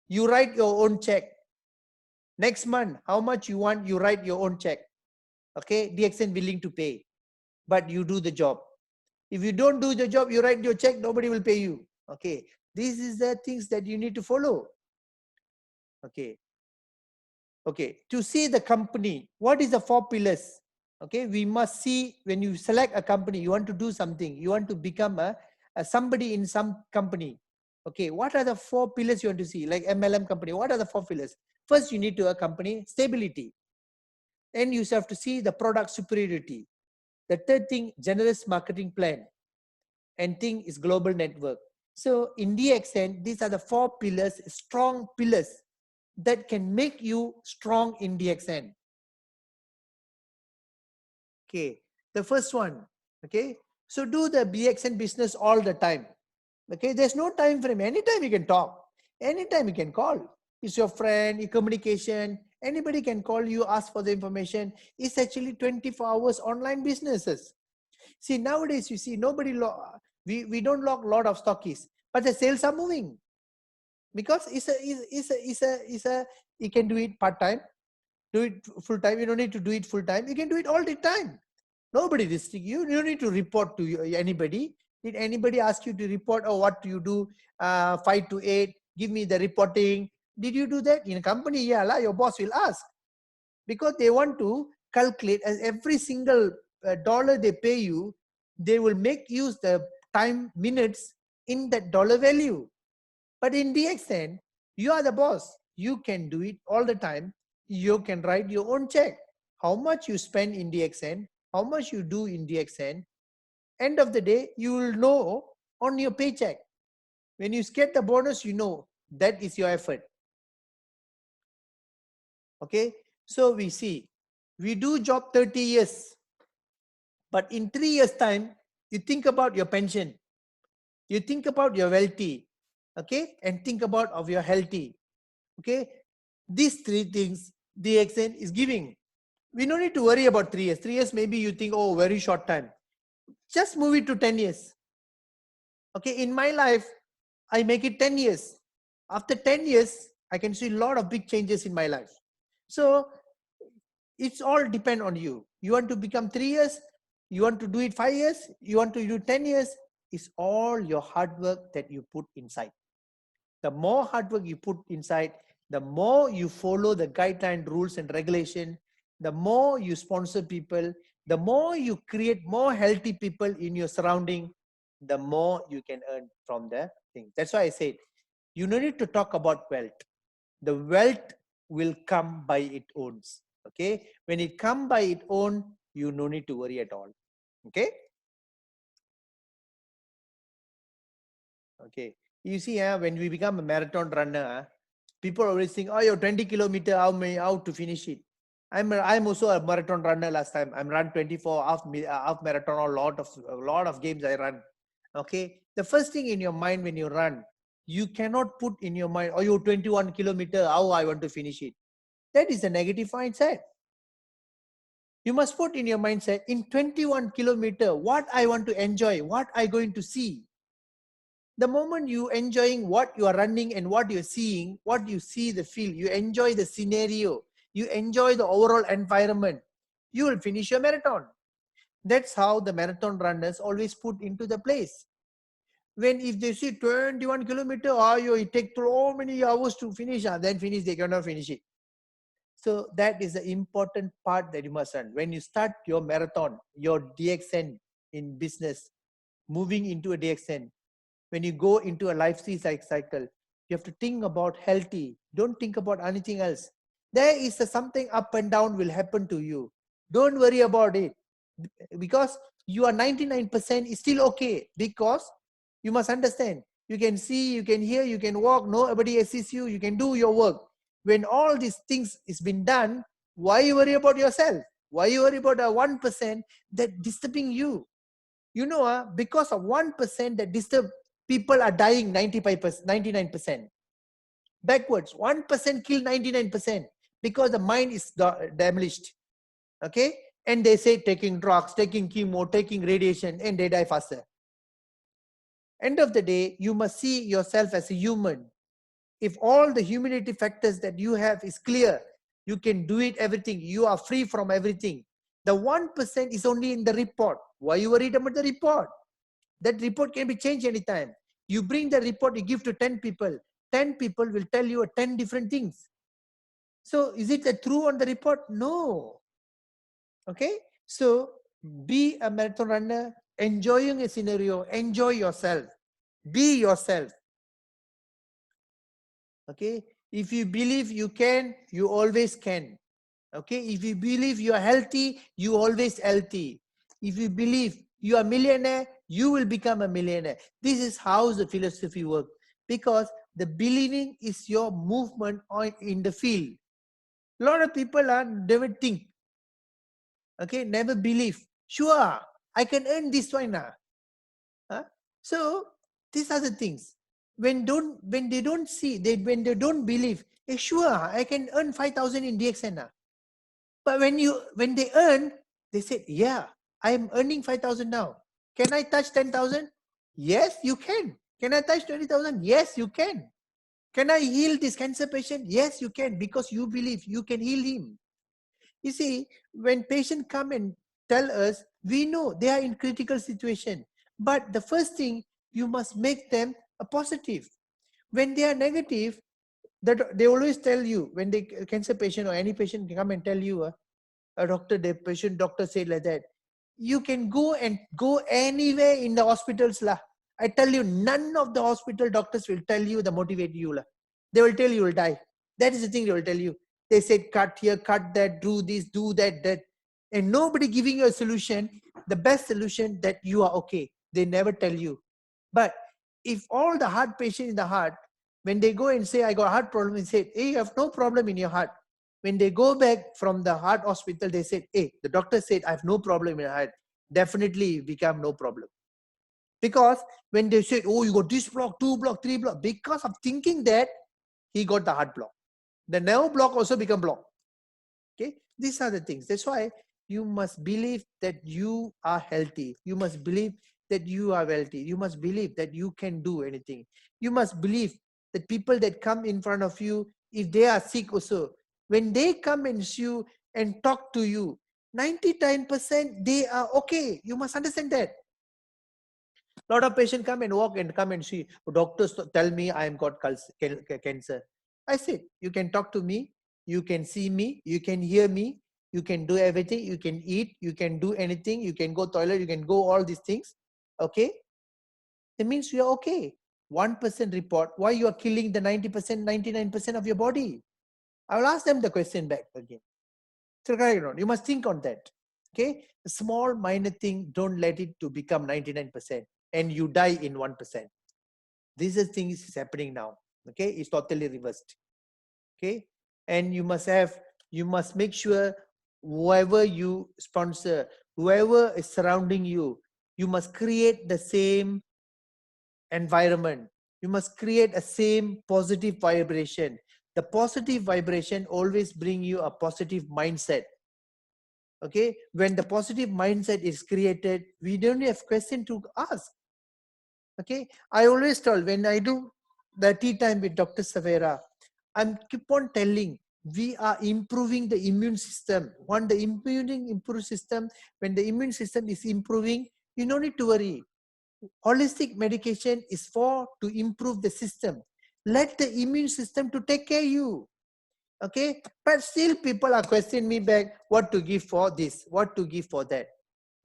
you write your own check. Next month, how much you want, you write your own check. Okay, DXN willing to pay, but you do the job. If you don't do the job, you write your check, nobody will pay you. Okay, these is the things that you need to follow. Okay. Okay, to see the company, what is the 4 pillars? Okay, we must see when you select a company, you want to do something, you want to become a somebody in some company. Okay, what are the 4 pillars you want to see? Like MLM company, what are the 4 pillars? First, you need to accompany stability. Then you have to see the product superiority. The third thing, generous marketing plan. And thing is global network. So in DXN, these are the 4 pillars, strong pillars that can make you strong in DXN. Okay, the first one. Okay, so do the DXN business all the time. Okay, there's no time frame. Anytime you can talk, anytime you can call. It's your friend, your communication, Anybody can call you, ask for the information. It's actually 24 hours online businesses. See, nowadays, you see, we don't log a lot of stockists, but the sales are moving because you can do it part-time, do it full-time. You don't need to do it full-time. You can do it all the time. Nobody restrict you. You don't need to report to anybody. Did anybody ask you to report or what do you do 5 to 8? Give me the reporting. Did you do that? In a company, yeah, your boss will ask because they want to calculate as every single dollar they pay you, they will make use the time minutes in that dollar value. But in DXN, you are the boss. You can do it all the time. You can write your own check. How much you spend in DXN, how much you do in DXN, end of the day, you will know on your paycheck. When you get the bonus, you know that is your effort. Okay, so we see, we do job 30 years, but in 3 years time, you think about your pension, you think about your wealthy, okay, and think about of your healthy. Okay, these three things DXN is giving. We don't need to worry about 3 years. 3 years, maybe you think, oh, very short time. Just move it to 10 years. Okay, in my life, I make it 10 years. After 10 years, I can see a lot of big changes in my life. So it's all depend on you. You want to become 3 years, you want to do it 5 years, you want to do 10 years. It's all your hard work that you put inside. The more hard work you put inside, the more you follow the guideline, rules and regulation, the more you sponsor people, the more you create more healthy people in your surrounding, the more you can earn from the thing. That's why I said, you don't need to talk about wealth. The wealth will come by its own. Okay, when it come by its own, you no need to worry at all. Okay. Okay, you see, when we become a marathon runner, people always think, oh, you're 20 kilometers, how to finish it? I'm also a marathon runner. Last time I'm run 24 half marathon, a lot of games I run. Okay, the first thing in your mind when you run, you cannot put in your mind, oh, you're 21 kilometers, how I want to finish it. That is a negative mindset. You must put in your mindset, in 21 kilometers, what I want to enjoy, what I going to see. The moment you enjoying what you are running and what you're seeing, what you see the field, you enjoy the scenario, you enjoy the overall environment, you will finish your marathon. That's how the marathon runners always put into the place. When if they see 21 kilometers, it takes so many hours to finish, then finish, they cannot finish it. So that is the important part that you must learn. When you start your marathon, your DXN in business, moving into a DXN, when you go into a life cycle, you have to think about healthy. Don't think about anything else. There is something up and down will happen to you. Don't worry about it because you are 99% is still okay, because you must understand, you can see, you can hear, you can walk, nobody assists you, you can do your work. When all these things is been done, why you worry about yourself? Why you worry about a 1% that disturbing you? You know, because of 1% that disturb, people are dying 95%, 99%. Backwards, 1% kill 99% because the mind is demolished. Okay, and they say taking drugs, taking chemo, taking radiation, and they die faster. End of the day, you must see yourself as a human. If all the humanity factors that you have is clear, you can do it everything. You are free from everything. The 1% is only in the report. Why you worried about the report? That report can be changed anytime. You bring the report, you give to 10 people. 10 people will tell you 10 different things. So is it a true on the report? No. Okay. So be a marathon runner, enjoying a scenario, enjoy yourself. Be yourself. Okay. If you believe you can, you always can. Okay. If you believe you are healthy, you always healthy. If you believe you are a millionaire, you will become a millionaire. This is how the philosophy works, because the believing is your movement in the field. A lot of people never think. Okay, never believe. Sure, I can earn this one now. Huh? So these are the things. When they don't see, when they don't believe, Sure, I can earn 5,000 in DXN. But when they earn, they said, yeah, I am earning 5,000 now. Can I touch 10,000? Yes, you can. Can I touch 20,000? Yes, you can. Can I heal this cancer patient? Yes, you can, because you believe you can heal him. You see, when patients come and tell us, we know they are in critical situation. But the first thing, you must make them a positive. When they are negative, that they always tell you, when the cancer patient or any patient come and tell you, a doctor, the patient doctor said like that, you can go anywhere in the hospitals lah. I tell you, none of the hospital doctors will tell you the motivate you lah. They will tell you will die. That is the thing they will tell you. They said cut here, cut that, do this, do that, and nobody giving you a solution, the best solution that you are okay. They never tell you. But if all the heart patient in the heart, when they go and say I got heart problem, and say, hey, you have no problem in your heart. When they go back from the heart hospital, they said, hey, the doctor said I have no problem in my heart. Definitely become no problem. Because when they said, oh, you got this block, 2 block, 3 block, because of thinking that he got the heart block. The nerve block also become block. Okay, these are the things. That's why you must believe that you are healthy. You must believe that you are wealthy. You must believe that you can do anything. You must believe that people that come in front of you, if they are sick also, when they come and see you and talk to you, 99% they are okay. You must understand that. A lot of patients come and walk and come and see, doctors tell me I am got cancer. I said, you can talk to me, you can see me, you can hear me, you can do everything, you can eat, you can do anything, you can go toilet, you can go all these things. Okay? It means you are okay. 1% report, why you are killing the 90%, 99% of your body? I will ask them the question back again. So you must think on that. Okay? A small minor thing, don't let it to become 99% and you die in 1%. This is thing is happening now. Okay? It's totally reversed. Okay? And you must make sure whoever you sponsor, whoever is surrounding you, you must create the same environment. You must create a same positive vibration. The positive vibration always bring you a positive mindset. Okay, when the positive mindset is created, we don't have question to ask. Okay, I always tell, when I do the tea time with Dr. Savera, I'm keep on telling, we are improving the immune system. When the improved system, when the immune system is improving, you don't need to worry. Holistic medication is for to improve the system. Let the immune system to take care of you. Okay, but still people are questioning me back, what to give for this, what to give for that.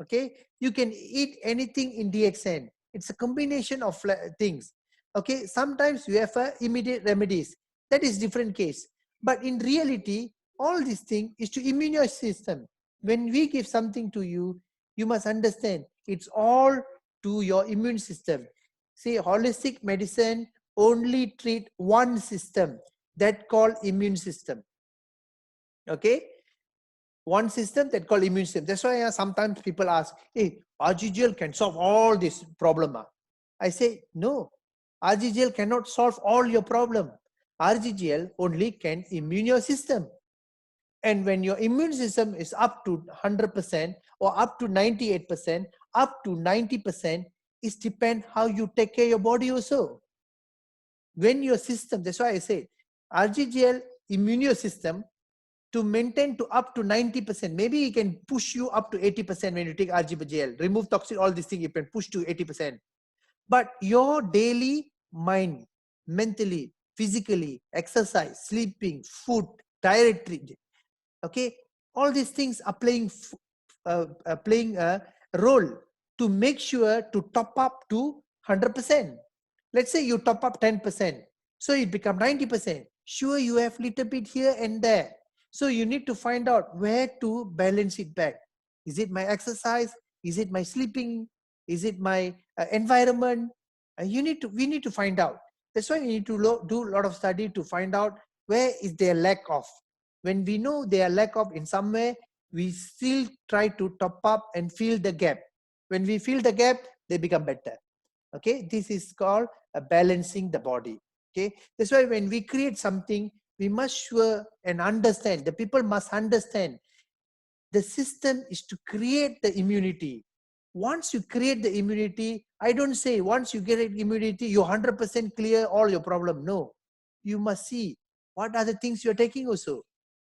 Okay, you can eat anything in DXN. It's a combination of things. Okay, sometimes you have immediate remedies. That is different case. But in reality, all these things is to immune your system. When we give something to you, you must understand it's all to your immune system. See, holistic medicine only treat one system, that called immune system. Okay, one system that called immune system. That's why sometimes people ask, hey, RGGL can solve all this problem. I say, no, RGGL cannot solve all your problem. RGGL only can immune your system. And when your immune system is up to 100% or up to 98%, up to 90%, it depends how you take care of your body also. When your system, that's why I say, RGGL immune your system to maintain to up to 90%. Maybe it can push you up to 80% when you take RGGL. Remove toxin, all these things, you can push to 80%. But your daily mind, mentally, physically, exercise, sleeping, food, dietary, okay, all these things are playing a role to make sure to top up to 100%. Let's say you top up 10%, so it become 90%. Sure, you have little bit here and there. So you need to find out where to balance it back. Is it my exercise? Is it my sleeping? Is it my environment? We need to find out. That's why we need to do a lot of study to find out where is their lack of. When we know their lack of in some way, we still try to top up and fill the gap. When we fill the gap, they become better. Okay, this is called balancing the body. Okay, that's why when we create something, we must sure and understand, the people must understand, the system is to create the immunity. Once you create the immunity, I don't say once you get immunity, you're 100% clear all your problem. No, you must see what are the things you're taking also.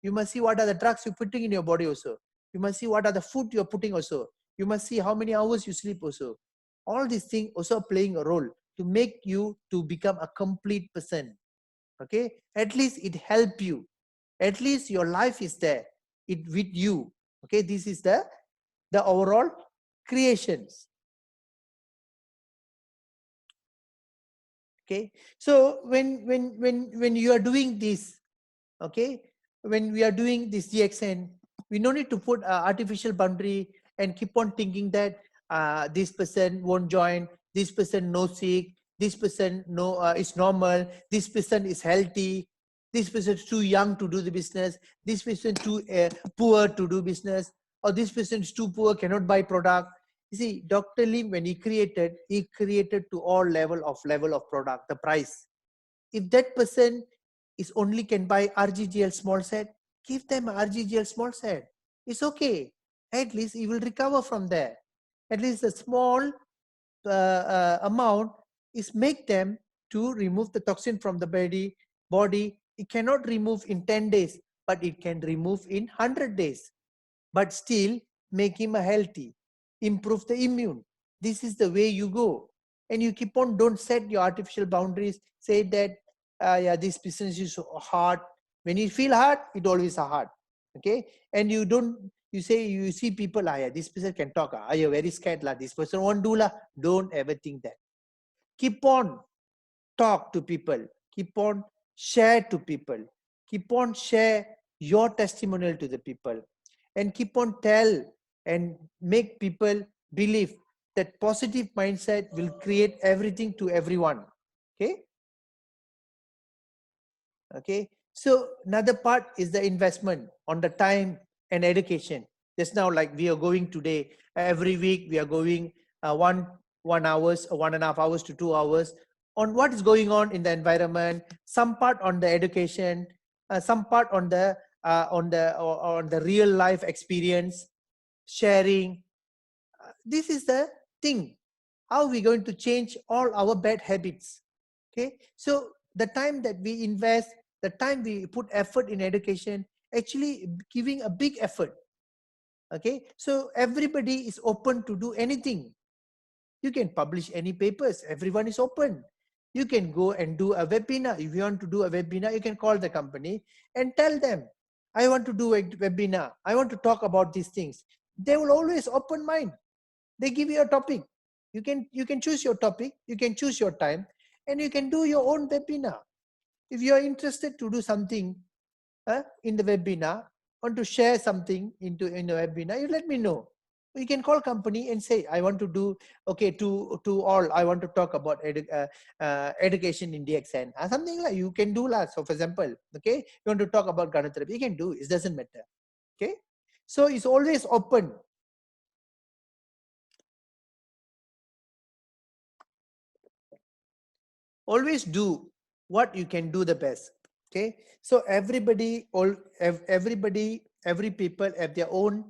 You must see what are the drugs you're putting in your body also. You must see what are the food you're putting also. You must see how many hours you sleep also. All these things also playing a role to make you to become a complete person. Okay, at least it help you. At least your life is there, it with you. Okay, this is the overall creations. Okay, so when you are doing this, okay, when we are doing this DXN, we no need to put artificial boundary and keep on thinking that this person won't join, this person no sick, this person no is normal, this person is healthy, this person is too young to do the business, this person too poor to do business, or this person is too poor, cannot buy product. You see, Dr. Lim, when he created to all level of product, the price. If that person is only can buy RGGL small set, give them RGGL small set. It's okay. At least he will recover from there. At least a small amount is make them to remove the toxin from the body. It cannot remove in 10 days, but it can remove in 100 days. But still make him a healthy, improve the immune. This is the way you go. And you keep on, don't set your artificial boundaries. Say that, yeah, this business is hard. When you feel hard, it always hard. Okay. And you don't, you say, you see people, yeah, this person can talk. You're very scared. This person won't do. Don't ever think that. Keep on talk to people. Keep on share to people. Keep on share your testimonial to the people. And keep on tell and make people believe that positive mindset will create everything to everyone. Okay. Okay. So another part is the investment on the time and education. Just now, like we are going today, every week we are going 1 hours, 1.5 hours to 2 hours on what is going on in the environment. Some part on the education, some part on the real life experience, sharing. This is the thing. How are we going to change all our bad habits? Okay, so the time that we invest, the time we put effort in education, actually giving a big effort. Okay, so everybody is open to do anything. You can publish any papers. Everyone is open. You can go and do a webinar. If you want to do a webinar, you can call the company and tell them, I want to do a webinar. I want to talk about these things. They will always open mind. They give you a topic. You can choose your topic. You can choose your time, and you can do your own webinar. If you are interested to do something in the webinar, want to share something in the webinar, you let me know. You can call company and say, I want to do, okay, to all, I want to talk about education in DXN. Something like you can do that. So for example, okay, you want to talk about Ganatherapy, you can do, it doesn't matter. Okay. So it's always open. Always do what you can do the best. Okay. So every people have their own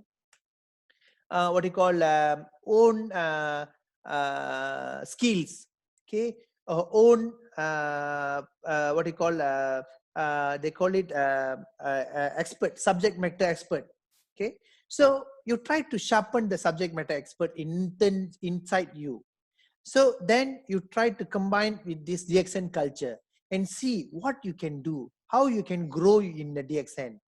what you call own skills. Okay. Own what you call they call it expert, subject matter expert. Okay. So you try to sharpen the subject matter expert inside you. So then you try to combine with this DXN culture and see what you can do, how you can grow in the DXN.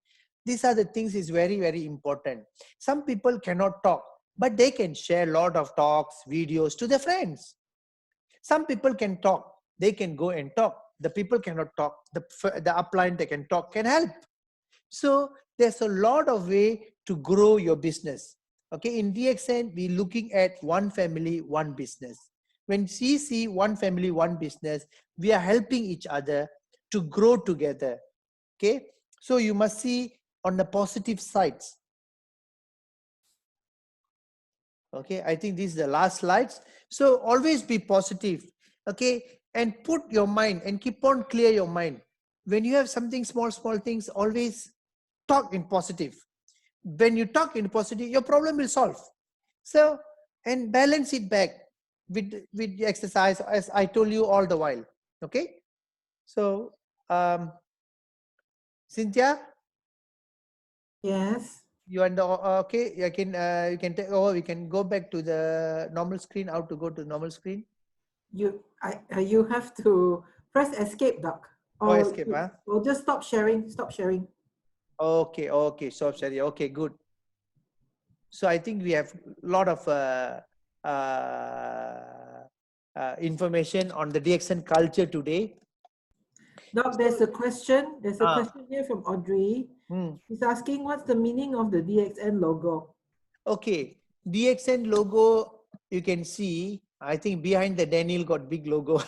These are the things is very, very important. Some people cannot talk, but they can share a lot of talks, videos to their friends. Some people can talk, they can go and talk. The people cannot talk, the upline they can talk can help. So there's a lot of way to grow your business. Okay, in DXN, we're looking at one family, one business. When we see one family, one business, we are helping each other to grow together. Okay, so you must see on the positive sides. Okay, I think this is the last slides. So always be positive. Okay, and put your mind and keep on clear your mind. when you have something small things, always talk in positive. When you talk in positive, your problem will solve. So, and balance it back with the exercise, as I told you all the while. Okay. So, Cynthia? Yes. You are okay. You can take over. We can go back to the normal screen. How to go to normal screen? You have to press escape, Doc. Oh, escape, huh? Or just stop sharing. Stop sharing. Okay, okay, stop sharing. Okay, good. So I think we have a lot of information on the DXN culture today. Doc, there's a question. There's a question here from Audrey. He's asking, what's the meaning of the DXN logo? Okay, DXN logo, you can see, I think behind the Daniel got big logo.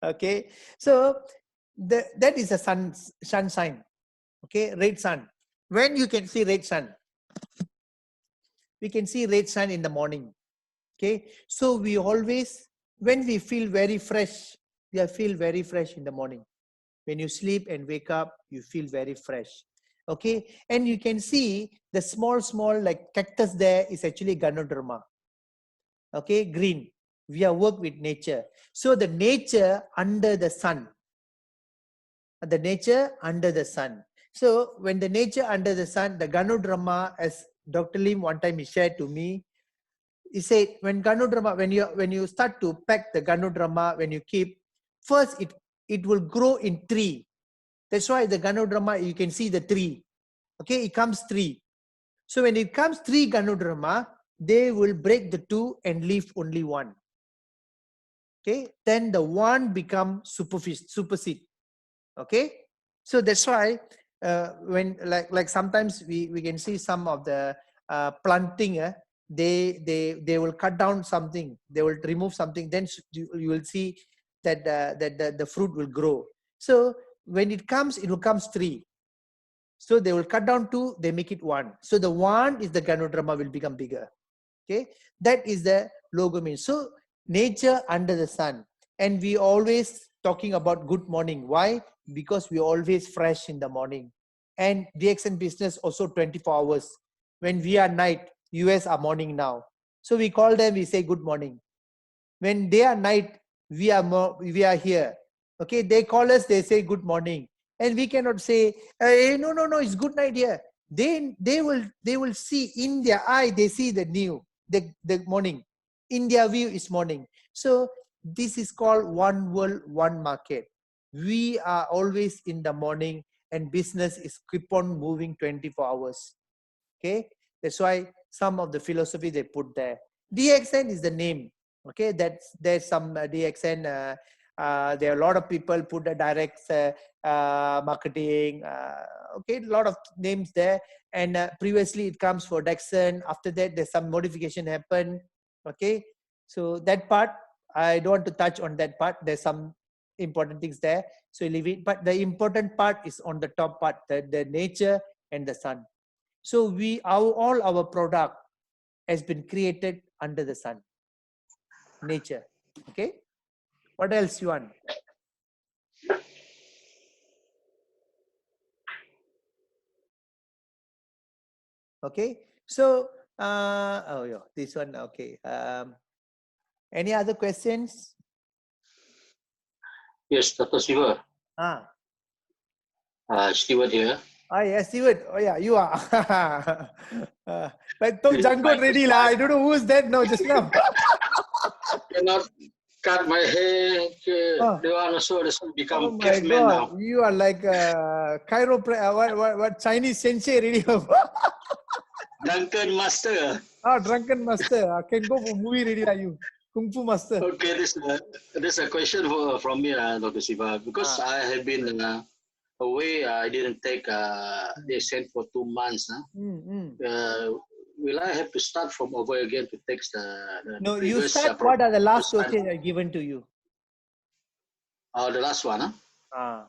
Okay, so that is a sun sign. Okay, red sun. When you can see red sun, we can see red sun in the morning. Okay, so we always, when we feel very fresh, we feel very fresh in the morning. When you sleep and wake up, you feel very fresh. Okay, and you can see the small like cactus there is actually Ganoderma. Okay, green. We have worked with nature. So the nature under the sun. The nature under the sun. So when the nature under the sun, the Ganoderma, as Dr. Lim one time he shared to me, he said when Ganoderma, when you start to pack the Ganoderma, when you keep, first it will grow in tree. That's why the Ganoderma, you can see the tree. Okay, it comes tree. So when it comes three Ganoderma, they will break the two and leave only one. Okay, then the one become superseed. Okay, so that's why when like sometimes we can see some of the planting, they will cut down something, they will remove something, then you will see that the fruit will grow. So when it comes three. So they will cut down two, they make it one. So the one is the Ganoderma will become bigger. Okay, that is the logo means. So nature under the sun, and we always talking about good morning. Why? Because we always fresh in the morning. And DXN business also 24 hours. When we are night, US are morning now. So we call them, we say good morning. When they are night, we are here. Okay, they call us, they say good morning. And we cannot say, hey, no, it's good night here. They will see in their eye, they see the morning. In their view is morning. So this is called one world, one market. We are always in the morning, and business is keep on moving 24 hours. Okay, that's why some of the philosophy they put there. DXN is the name. Okay, there's some DXN. There are a lot of people put a direct marketing. Okay, a lot of names there. And previously it comes for Dexon. After that, there's some modification happen. Okay, so that part I don't want to touch on that part. There's some important things there, so leave it. But the important part is on the top part, the nature and the sun. So all our product has been created under the sun, nature. Okay. What else you want? Okay. So, oh yeah, this one. Okay. Any other questions? Yes, Dr. Siva. Stewart here. Yes, Stewart. Oh yeah, you are. But Janggot ready lah. I don't know who's that now. Just now. Cannot cut my hair. They want also become caveman now. You are like what Chinese sensei really. Drunken master. Drunken master. I can go for movie ready like you. Kung Fu master. Okay, this a question from me, Dr. Siva, because I have been away. I didn't take DXN for 2 months. Will I have to start from over again to take the no, previous, you start. What are the last courses are given to you? The last one, huh?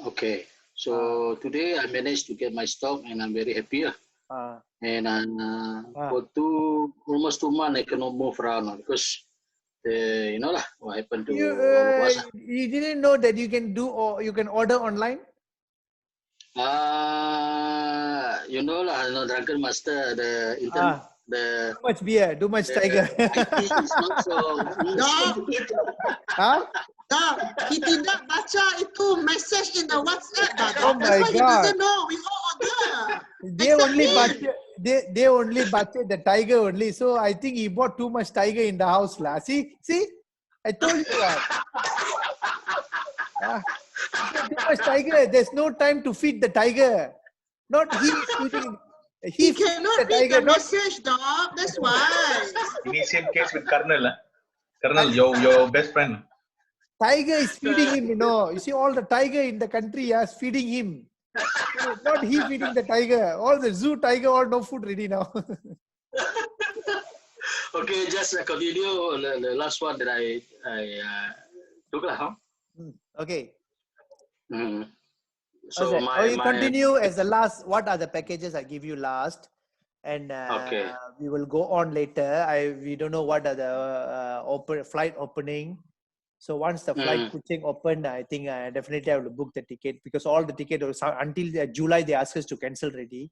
Okay. So today I managed to get my stock, and I'm very happy. And for almost 2 months I cannot move around because you know lah, what happened to You, all of us. you didn't know that you can do, or you can order online? You know lah, Drunken Master, the internet, the Too much beer, too much tiger. IT is not so. Huh? Dog, he did not baca itu message in the WhatsApp. Oh That's my why he God. doesn't know. We all order. They Except only him. budget, they only budget the tiger only. So I think he bought too much tiger in the house lah. See, I told you what. Too much tiger. There's no time to feed the tiger. Not he is feeding. He feeds cannot read tiger. the Not message, dog. That's why. Ini same case with Colonel. Colonel, your best friend. tiger is feeding him. You see all the tiger in the country is feeding him. So not he feeding the tiger. All the zoo tiger, all no food ready now. Okay, just continue the last one that I took lah. Huh? Okay. So you continue as the last. What are the packages I give you last? And Okay. we will go on later. We don't know what are the flight opening. So once the flight Kuching opened, I think definitely I will book the ticket, because all the ticket until July they ask us to cancel already.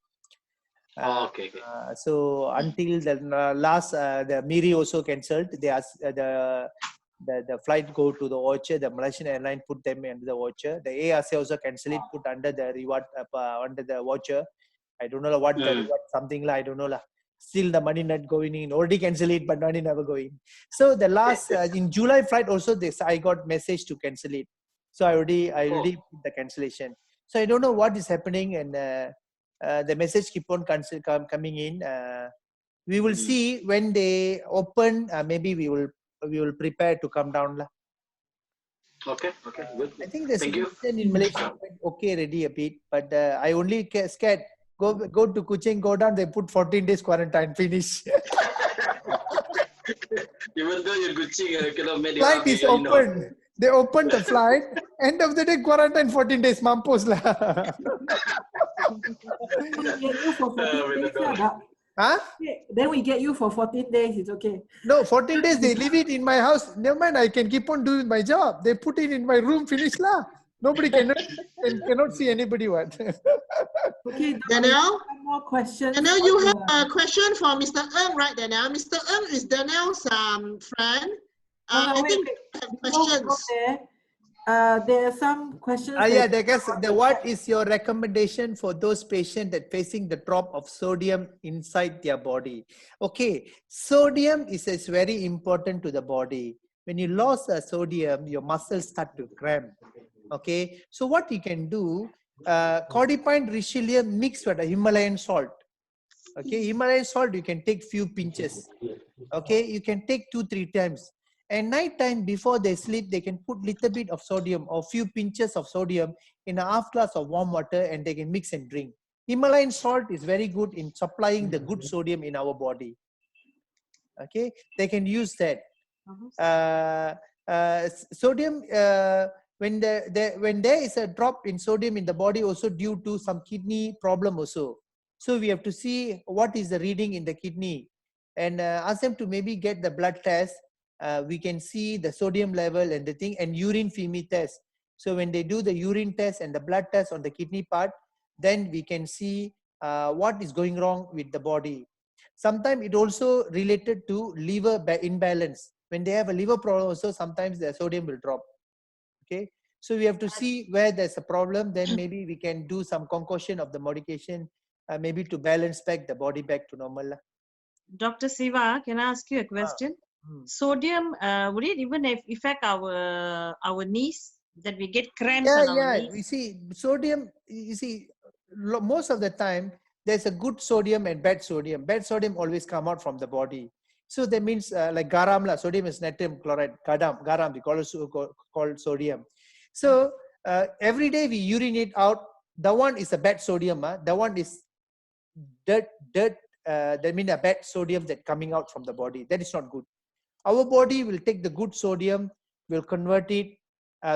Okay. So until the last, the Miri also cancelled. They asked the flight go to the voucher. The Malaysian airline put them under the voucher. The ARC also cancelled it, put under the reward under the voucher. I don't know what the reward, something like, I don't know lah. Still the money not going in. Already cancel it, but money never going. So the last in July flight also I got message to cancel it. So I already put the cancellation. So I don't know what is happening, and the message keep on coming in. We will see when they open. Maybe we will prepare to come down lah. Okay, good. I think the Thank you. situation in Malaysia went okay already a bit, but I only scared. Go to Kuching, go down, they put 14 days quarantine, finish. Even though you're Kuching, cannot make Flight is open. They open the flight. End of the day, quarantine 14 days, mampus lah. We get you for 14 days, Dok. Huh? Then we get you for 14 days. It's okay. No, 14 days, they leave it in my house. Never mind, I can keep on doing my job. They put it in my room, finish lah. Nobody cannot see anybody what. Okay, Daniel? one more question. Daniel, you have a question for Mr. Ng, right, Daniel? Mr. Ng is Daniel's friend. I think you have questions. There are some questions. Yeah, what is your recommendation for those patients that facing the drop of sodium inside their body? Okay, sodium is very important to the body. When you lose sodium, your muscles start to cramp. Okay, so what you can do, codipine richelieu mixed with a Himalayan salt. Okay, Himalayan salt you can take few pinches. Okay, you can take 2-3 times. And night time before they sleep, they can put little bit of sodium or few pinches of sodium in a half glass of warm water, and they can mix and drink. Himalayan salt is very good in supplying the good sodium in our body. Okay, they can use that. Sodium, when there is a drop in sodium in the body, also due to some kidney problem also. So we have to see what is the reading in the kidney, and ask them to maybe get the blood test. We can see the sodium level and the thing, and urine FEMI test. So when they do the urine test and the blood test on the kidney part, then we can see what is going wrong with the body. Sometimes it also related to liver imbalance. When they have a liver problem also, sometimes the sodium will drop. Okay, so we have to see where there's a problem. Then maybe we can do some concoction of the medication, maybe to balance back the body back to normal. Dr. Siva, can I ask you a question? Sodium, would it even affect our knees, that we get cramps on our knees? You see, sodium, most of the time, there's a good sodium and bad sodium. Bad sodium always come out from the body. So that means like garam, sodium is natrium chloride, garam, we call it called sodium. So every day we urinate out, the one is a bad sodium, the one is dirt, that means a bad sodium that coming out from the body. That is not good. Our body will take the good sodium, will convert it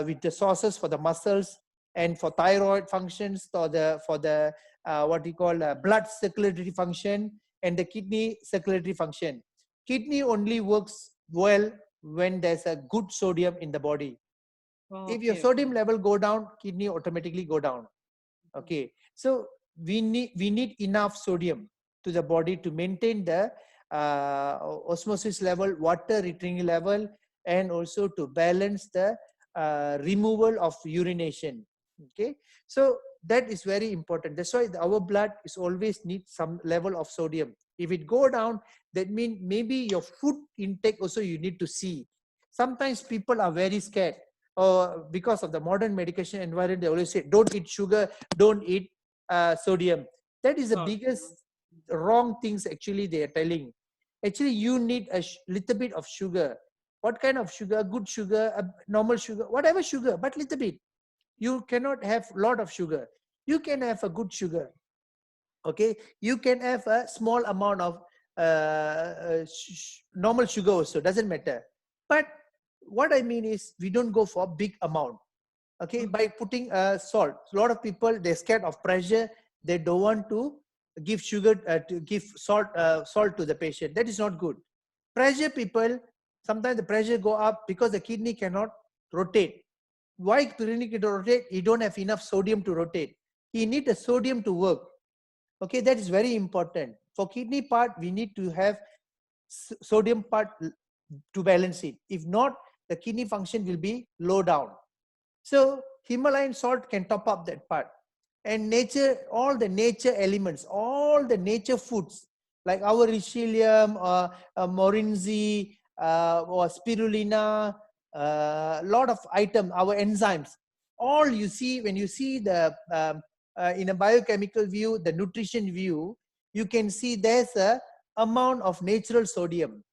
with the sources for the muscles and for thyroid functions, or for the what we call blood circulatory function and the kidney circulatory function. Kidney only works well when there's a good sodium in the body. Oh, If your okay, sodium level go down, kidney automatically go down. Okay, so we need enough sodium to the body to maintain the osmosis level, water retraining level, and also to balance the removal of urination. Okay, so that is very important. That's why our blood is always need some level of sodium. If it go down, that means maybe your food intake also you need to see. Sometimes people are very scared, or because of the modern medication environment, they always say, don't eat sugar, don't eat sodium. That is the biggest wrong things actually they are telling. Actually, you need a little bit of sugar. What kind of sugar? Good sugar, normal sugar, whatever sugar, but little bit. You cannot have a lot of sugar. You can have a good sugar. Okay, you can have a small amount of normal sugar also, doesn't matter. But what I mean is, we don't go for big amount. Okay, by putting salt. A lot of people, they're scared of pressure. They don't want to give sugar, to give salt to the patient. That is not good. Pressure people, sometimes the pressure go up because the kidney cannot rotate. Why kidney cannot rotate? You don't have enough sodium to rotate. You need the sodium to work. Okay, that is very important. For kidney part, we need to have sodium part to balance it. If not, the kidney function will be low down. So Himalayan salt can top up that part. And nature, all the nature elements, all the nature foods like our Richelium, Morinzi, or spirulina, lot of item, our enzymes, all you see when you see the in a biochemical view, the nutrition view, you can see there's a amount of natural sodium.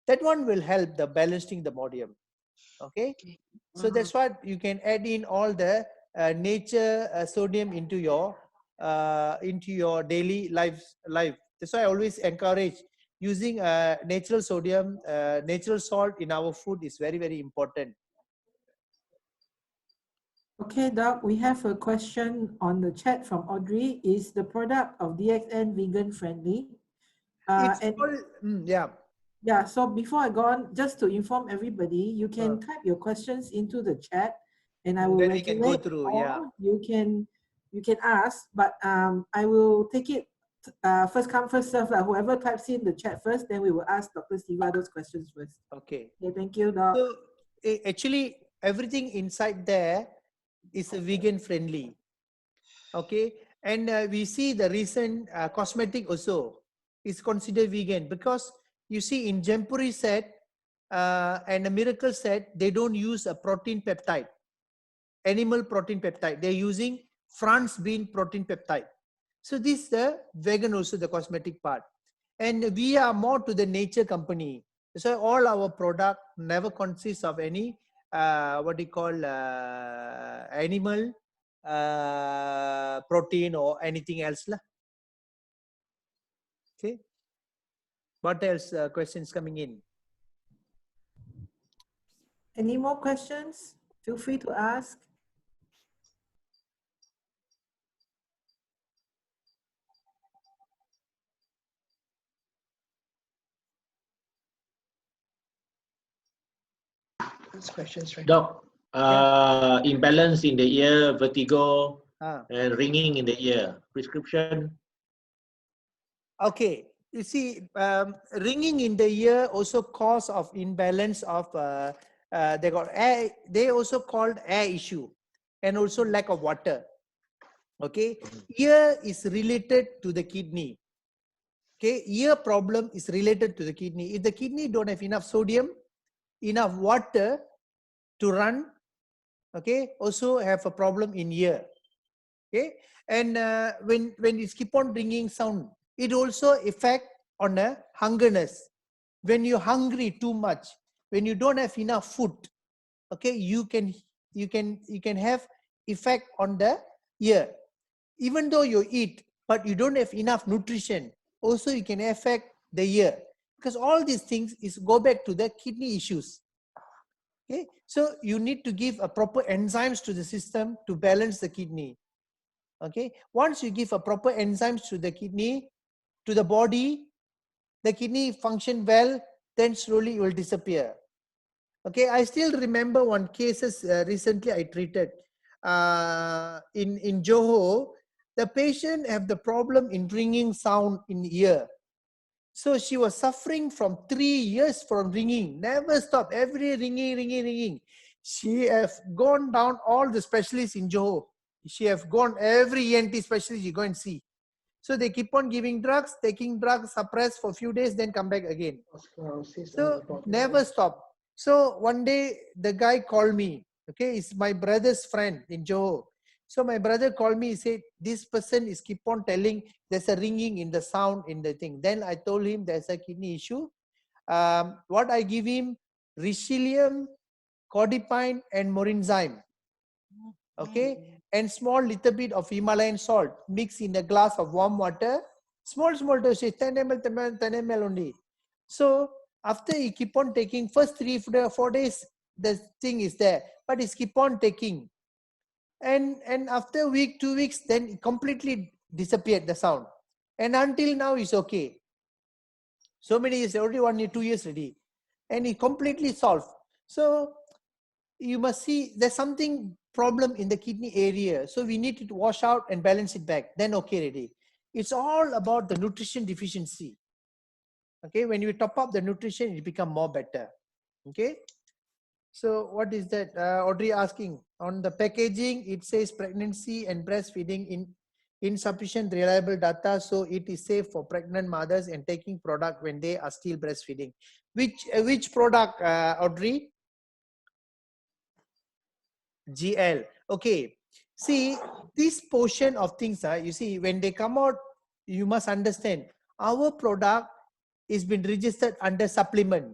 That one will help the balancing the body. Okay, so that's what you can add in all the nature sodium into your daily life. That's why I always encourage using natural sodium, natural salt in our food is very, very important. Okay, Doc, we have a question on the chat from Audrey. Is the product of DXN vegan friendly? Yeah. Yeah, so before I go on, just to inform everybody, you can type your questions into the chat and I will then we can go regulate, through, or yeah. you can ask, but I will take it first come, first serve. Whoever types in the chat first, then we will ask Dr. Siva those questions first. Okay. Okay, thank you, Doc. So actually, everything inside there is a vegan friendly. Okay, and we see the recent cosmetic also is considered vegan, because you see in Jempuri set and a Miracle set, they don't use a protein peptide, animal protein peptide. They're using France bean protein peptide. So this is the vegan also, the cosmetic part. And we are more to the nature company. So all our product never consists of any what we call animal protein or anything else. Okay. What else questions coming in? Any more questions? Feel free to ask. Questions, right? Doc, imbalance in the ear, vertigo, and ringing in the ear. Prescription? Okay. You see, ringing in the ear also cause of imbalance of they got air. They also called air issue, and also lack of water. Okay, ear is related to the kidney. Okay, ear problem is related to the kidney. If the kidney don't have enough sodium, enough water to run, okay, also have a problem in ear. Okay, and when it keep on ringing sound, it also affect on the hungerness. When you're hungry too much, when you don't have enough food, okay, you can have effect on the ear. Even though you eat, but you don't have enough nutrition, also you can affect the ear, because all these things is go back to the kidney issues. Okay, so you need to give a proper enzymes to the system to balance the kidney. Okay, once you give a proper enzymes to the kidney, to the body, the kidney function well, then slowly it will disappear. Okay, I still remember one cases recently I treated in Johor. The patient have the problem in ringing sound in ear. So she was suffering from 3 years from ringing, never stop, every ringing. She has gone down all the specialists in Johor. She have gone every ENT specialist you go and see. So they keep on giving drugs, taking drugs, suppress for a few days, then come back again. So never stop. So one day the guy called me. Okay, it's my brother's friend in Johor. So my brother called me, he said, this person is keep on telling there's a ringing in the sound in the thing. Then I told him there's a kidney issue. What I give him, Richelium, Codipine and Morinzyme. Okay, and small little bit of Himalayan salt mixed in a glass of warm water. Small dosage, 10 ml, 10 ml only. So after he keep on taking, first 3-4 days, the thing is there, but he keep on taking. And after a week, 2 weeks, then it completely disappeared, the sound. And until now, it's okay. So many years, already 1 year, 2 years already. And he completely solved. So you must see there's something problem in the kidney area. So we need to wash out and balance it back. Then okay, ready. It's all about the nutrition deficiency. Okay, when you top up the nutrition, it become more better. Okay. So what is that? Audrey asking, on the packaging, it says pregnancy and breastfeeding in insufficient reliable data. So it is safe for pregnant mothers and taking product when they are still breastfeeding. Which product, Audrey? GL. Okay. See, this portion of things, you see, when they come out, you must understand our product is been registered under supplement.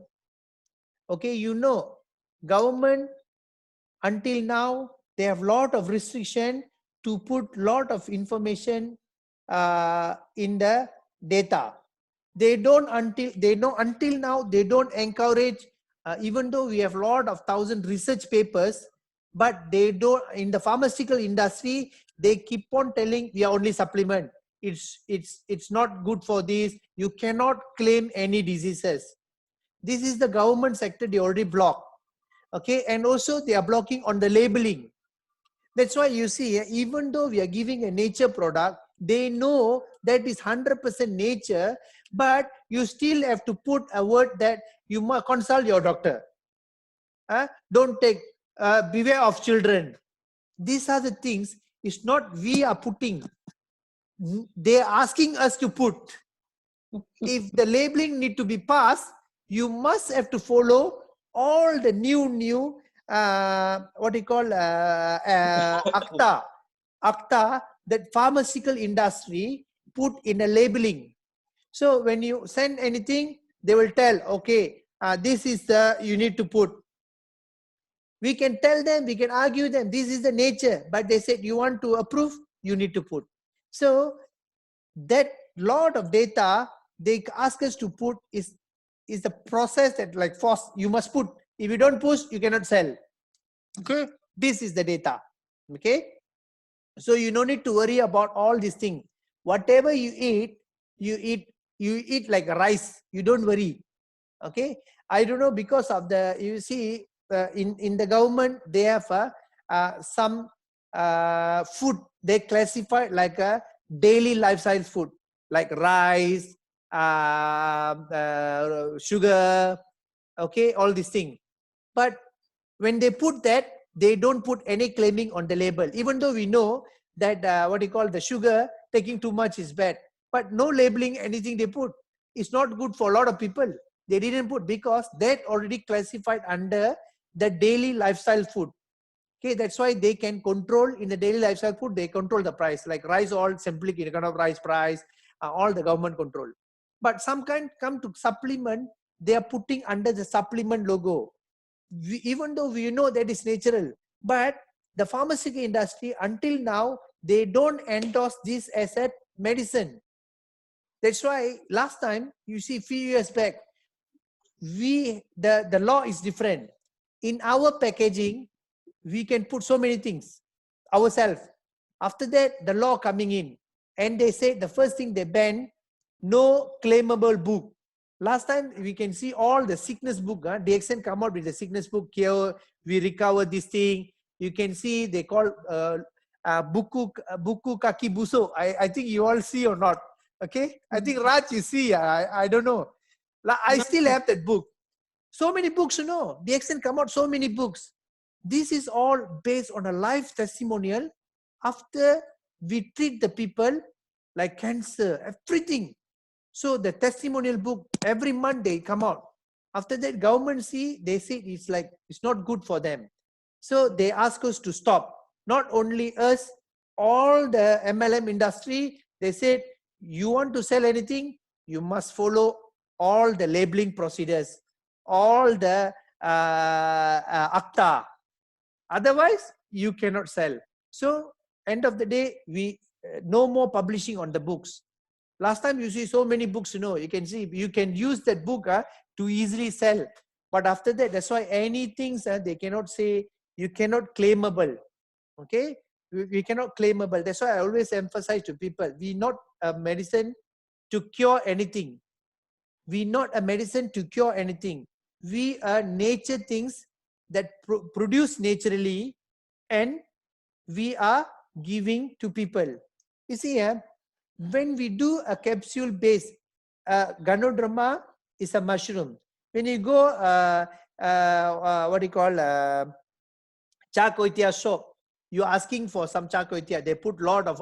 Okay, you know, government until now they have lot of restriction to put lot of information in the data. They don't until now they don't encourage, even though we have lot of 1,000 research papers, but they don't, in the pharmaceutical industry they keep on telling we are only supplement. It's not good for this. You cannot claim any diseases. This is the government sector, they already block. Okay, and also they are blocking on the labeling. That's why you see, even though we are giving a nature product, they know that is 100% nature, but you still have to put a word that you must consult your doctor. Don't take, beware of children. These are the things, it's not we are putting, they are asking us to put. If the labeling need to be passed, you must have to follow all the new what you call ACTA that pharmaceutical industry put in a labeling. So when you send anything, they will tell, okay, this is the you need to put. We can tell them, we can argue them, this is the nature, but they said you want to approve, you need to put. So that lot of data they ask us to put is the process that like force you must put. If you don't push, you cannot sell. Okay, this is the data. Okay, so you don't need to worry about all these things. Whatever you eat like rice. You don't worry. Okay, I don't know, because of the, you see, in the government they have some food they classify like a daily lifestyle food, like rice, sugar, okay, all these things. But when they put that, they don't put any claiming on the label, even though we know that what you call the sugar, taking too much is bad, but no labeling anything they put. It's not good for a lot of people. They didn't put because that already classified under the daily lifestyle food. Okay, that's why they can control in the daily lifestyle food, they control the price, like rice, all simply kind of rice price, all the government control. But some kind come to supplement, they are putting under the supplement logo. Even though we know that is natural, but the pharmaceutical industry until now, they don't endorse this as a medicine. That's why last time, you see, few years back, the law is different. In our packaging, we can put so many things ourselves. After that, the law coming in, and they say the first thing they ban, no claimable book. Last time we can see all the sickness book. DXN come out with the sickness book. Cure, we recover this thing. You can see they call buku kaki buso. I think you all see or not. Okay, I think Raj you see. I don't know. I still have that book. So many books, you know. DXN come out so many books. This is all based on a life testimonial. After we treat the people like cancer, everything. So the testimonial book, every month they come out. After that, government see, they say it's like, it's not good for them. So they ask us to stop. Not only us, all the MLM industry, they said, you want to sell anything, you must follow all the labeling procedures, all the ACTA. Otherwise, you cannot sell. So end of the day, we no more publishing on the books. Last time you see so many books, you know, you can see, you can use that book to easily sell. But after that, that's why anything they cannot say, you cannot claimable. Okay? We cannot claimable. That's why I always emphasize to people, we not a medicine to cure anything. We not a medicine to cure anything. We are nature things that produce naturally and we are giving to people. You see, when we do a capsule based, Ganoderma is a mushroom. When you go, what do you call, Char Kway Teow shop, you're asking for some Char Kway Teow. They put lot of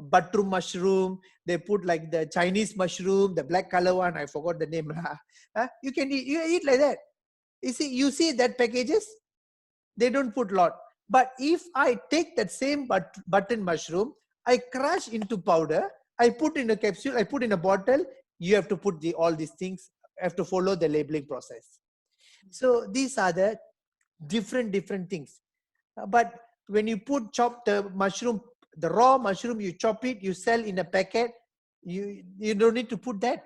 butternut mushroom. They put like the Chinese mushroom, the black color one. I forgot the name. You can eat, you eat like that. You see that packages? They don't put lot. But if I take that same button mushroom, I crush into powder, I put in a capsule, I put in a bottle, you have to put all these things, have to follow the labeling process. So these are the different things. But when you chop the mushroom, the raw mushroom, you chop it, you sell in a packet, you don't need to put that.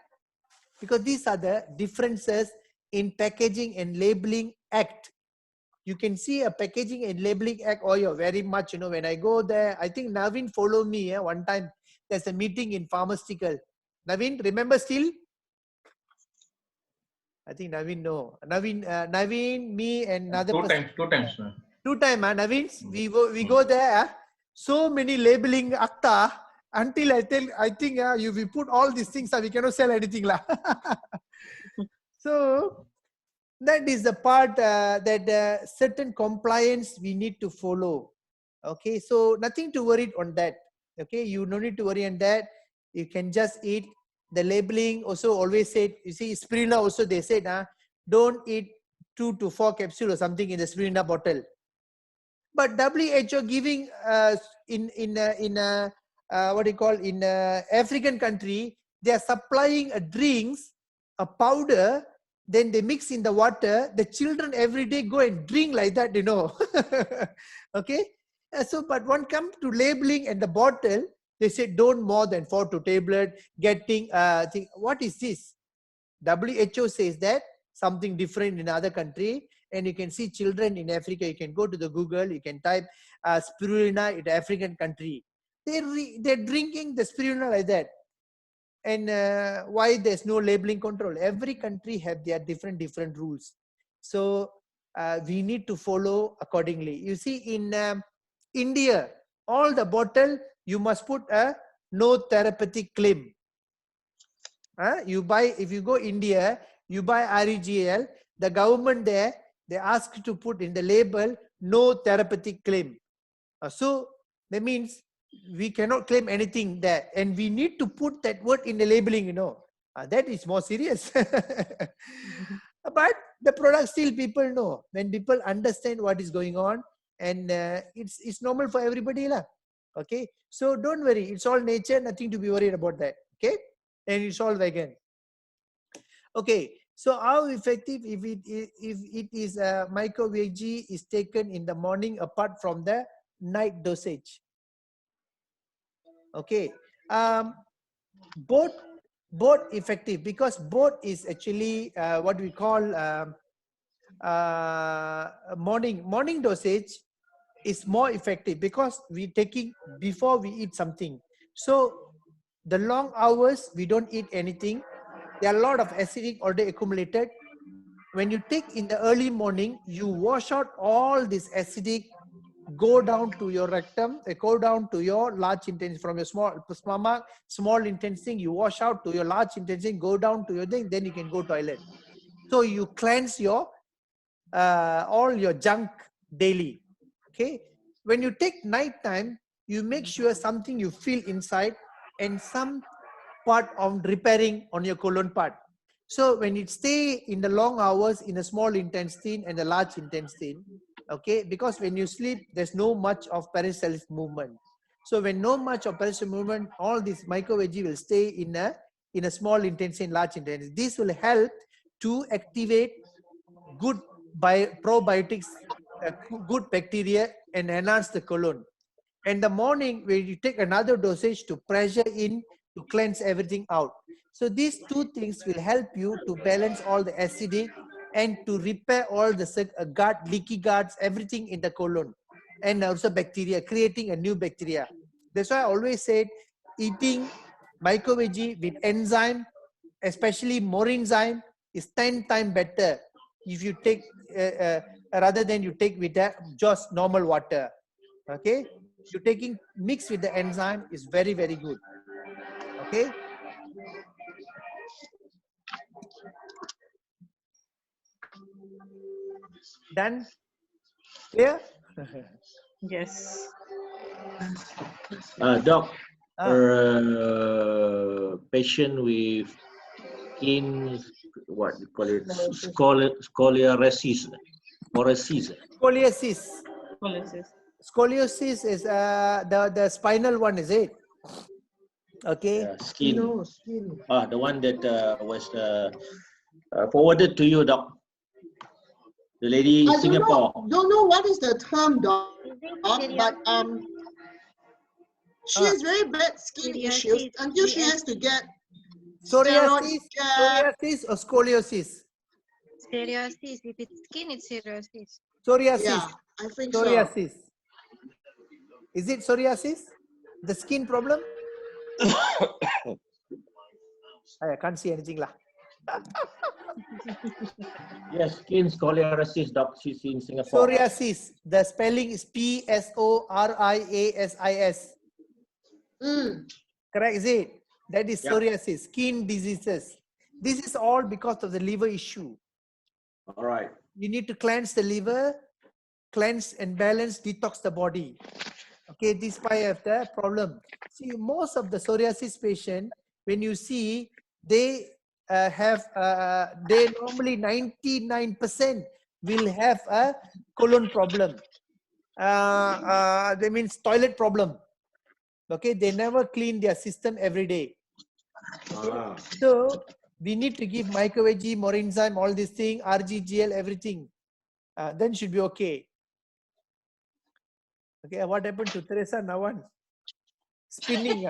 Because these are the differences in packaging and labeling act. You can see a packaging and labeling act, oh, you're very much, you know, when I go there, I think Naveen followed me one time. There's a meeting in pharmaceutical. Naveen, remember still? I think Naveen, no. Naveen, me and another person. Two times. Two times, Naveen. We go there. So many labeling acta until I think we put all these things, we cannot sell anything. So that is the part that certain compliance we need to follow. Okay, so nothing to worry on that. Okay, you don't need to worry on that. You can just eat. The labeling also always said, you see, spirulina also they said, don't eat 2 to 4 capsules or something in the spirulina bottle. But WHO giving in what do you call, in African country, they are supplying drinks, a powder, then they mix in the water. The children every day go and drink like that, you know. Okay. So, but when come to labeling and the bottle, they say don't more than 4 to tablet. Getting what is this? WHO says that something different in other country, and you can see children in Africa. You can go to the Google. You can type spirulina in African country. They're drinking the spirulina like that. And why there's no labeling control? Every country have their different rules. So we need to follow accordingly. You see, in India, all the bottle you must put a no therapeutic claim. You buy, if you go India, you buy REGL, the government there, they ask you to put in the label no therapeutic claim. So that means we cannot claim anything there, and we need to put that word in the labeling, you know. That is more serious. But the product still people know. When people understand what is going on, and it's normal for everybody lah. Okay, so don't worry, it's all nature, nothing to be worried about that. Okay, and it's all vegan. Okay, so how effective if it is micro VG is taken in the morning apart from the night dosage? Okay, both effective, because both is actually what we call morning dosage is more effective because we taking before we eat something. So the long hours we don't eat anything, There are a lot of acidic already accumulated. When you take in the early morning, you wash out all this acidic, go down to your rectum, go down to your large intestine, from your stomach, small intestine, you wash out to your large intestine, go down to your thing, then you can go toilet. So you cleanse your all your junk daily. Okay. When you take night time, you make sure something you feel inside and some part of repairing on your colon part. So when it stay in the long hours in a small intestine and a large intestine, okay, because when you sleep, there's no much of peristaltic movement. So when no much of peristaltic movement, all this microveggie will stay in a small intestine, large intestine. This will help to activate good probiotics, good bacteria, and enhance the colon. In the morning, when you take another dosage to pressure in to cleanse everything out. So these two things will help you to balance all the acidic and to repair all the gut, leaky guts, everything in the colon, and also bacteria, creating a new bacteria. That's why I always said eating microveggie with enzyme, especially morinzyme, is 10 times better if you take rather than you take with just normal water. Okay, you're taking mixed with the enzyme is very, very good. Okay. Done? Clear? Yes. Doc, patient with skin, what you call it, scoliosis. Scoliosis. Scoliosis is the spinal one, is it? Okay. Yeah, skin. No, skin. The one that was forwarded to you, Doc. The lady in Singapore. Don't know what is the term, Doc, but she has very bad skin issues until she has to get psoriasis or scoliosis? Psoriasis. If it's skin, it's psoriasis. Psoriasis. Yeah, I think psoriasis. So. Is it psoriasis? The skin problem? I can't see anything lah. Yes, skin scoliosis, Doc. She's in Singapore. Psoriasis. The spelling is Psoriasis. Correct, is it? That is psoriasis, skin diseases. This is all because of the liver issue. All right. You need to cleanse the liver, cleanse and balance, detox the body. Okay, this part of the problem. See, most of the psoriasis patient, when you see, they they normally 99% will have a colon problem. That means toilet problem. Okay, they never clean their system every day. So we need to give microveggie, morinzyme, all these things, RGGL, everything. Then should be okay. Okay, what happened to Teresa Nawan? Spinning.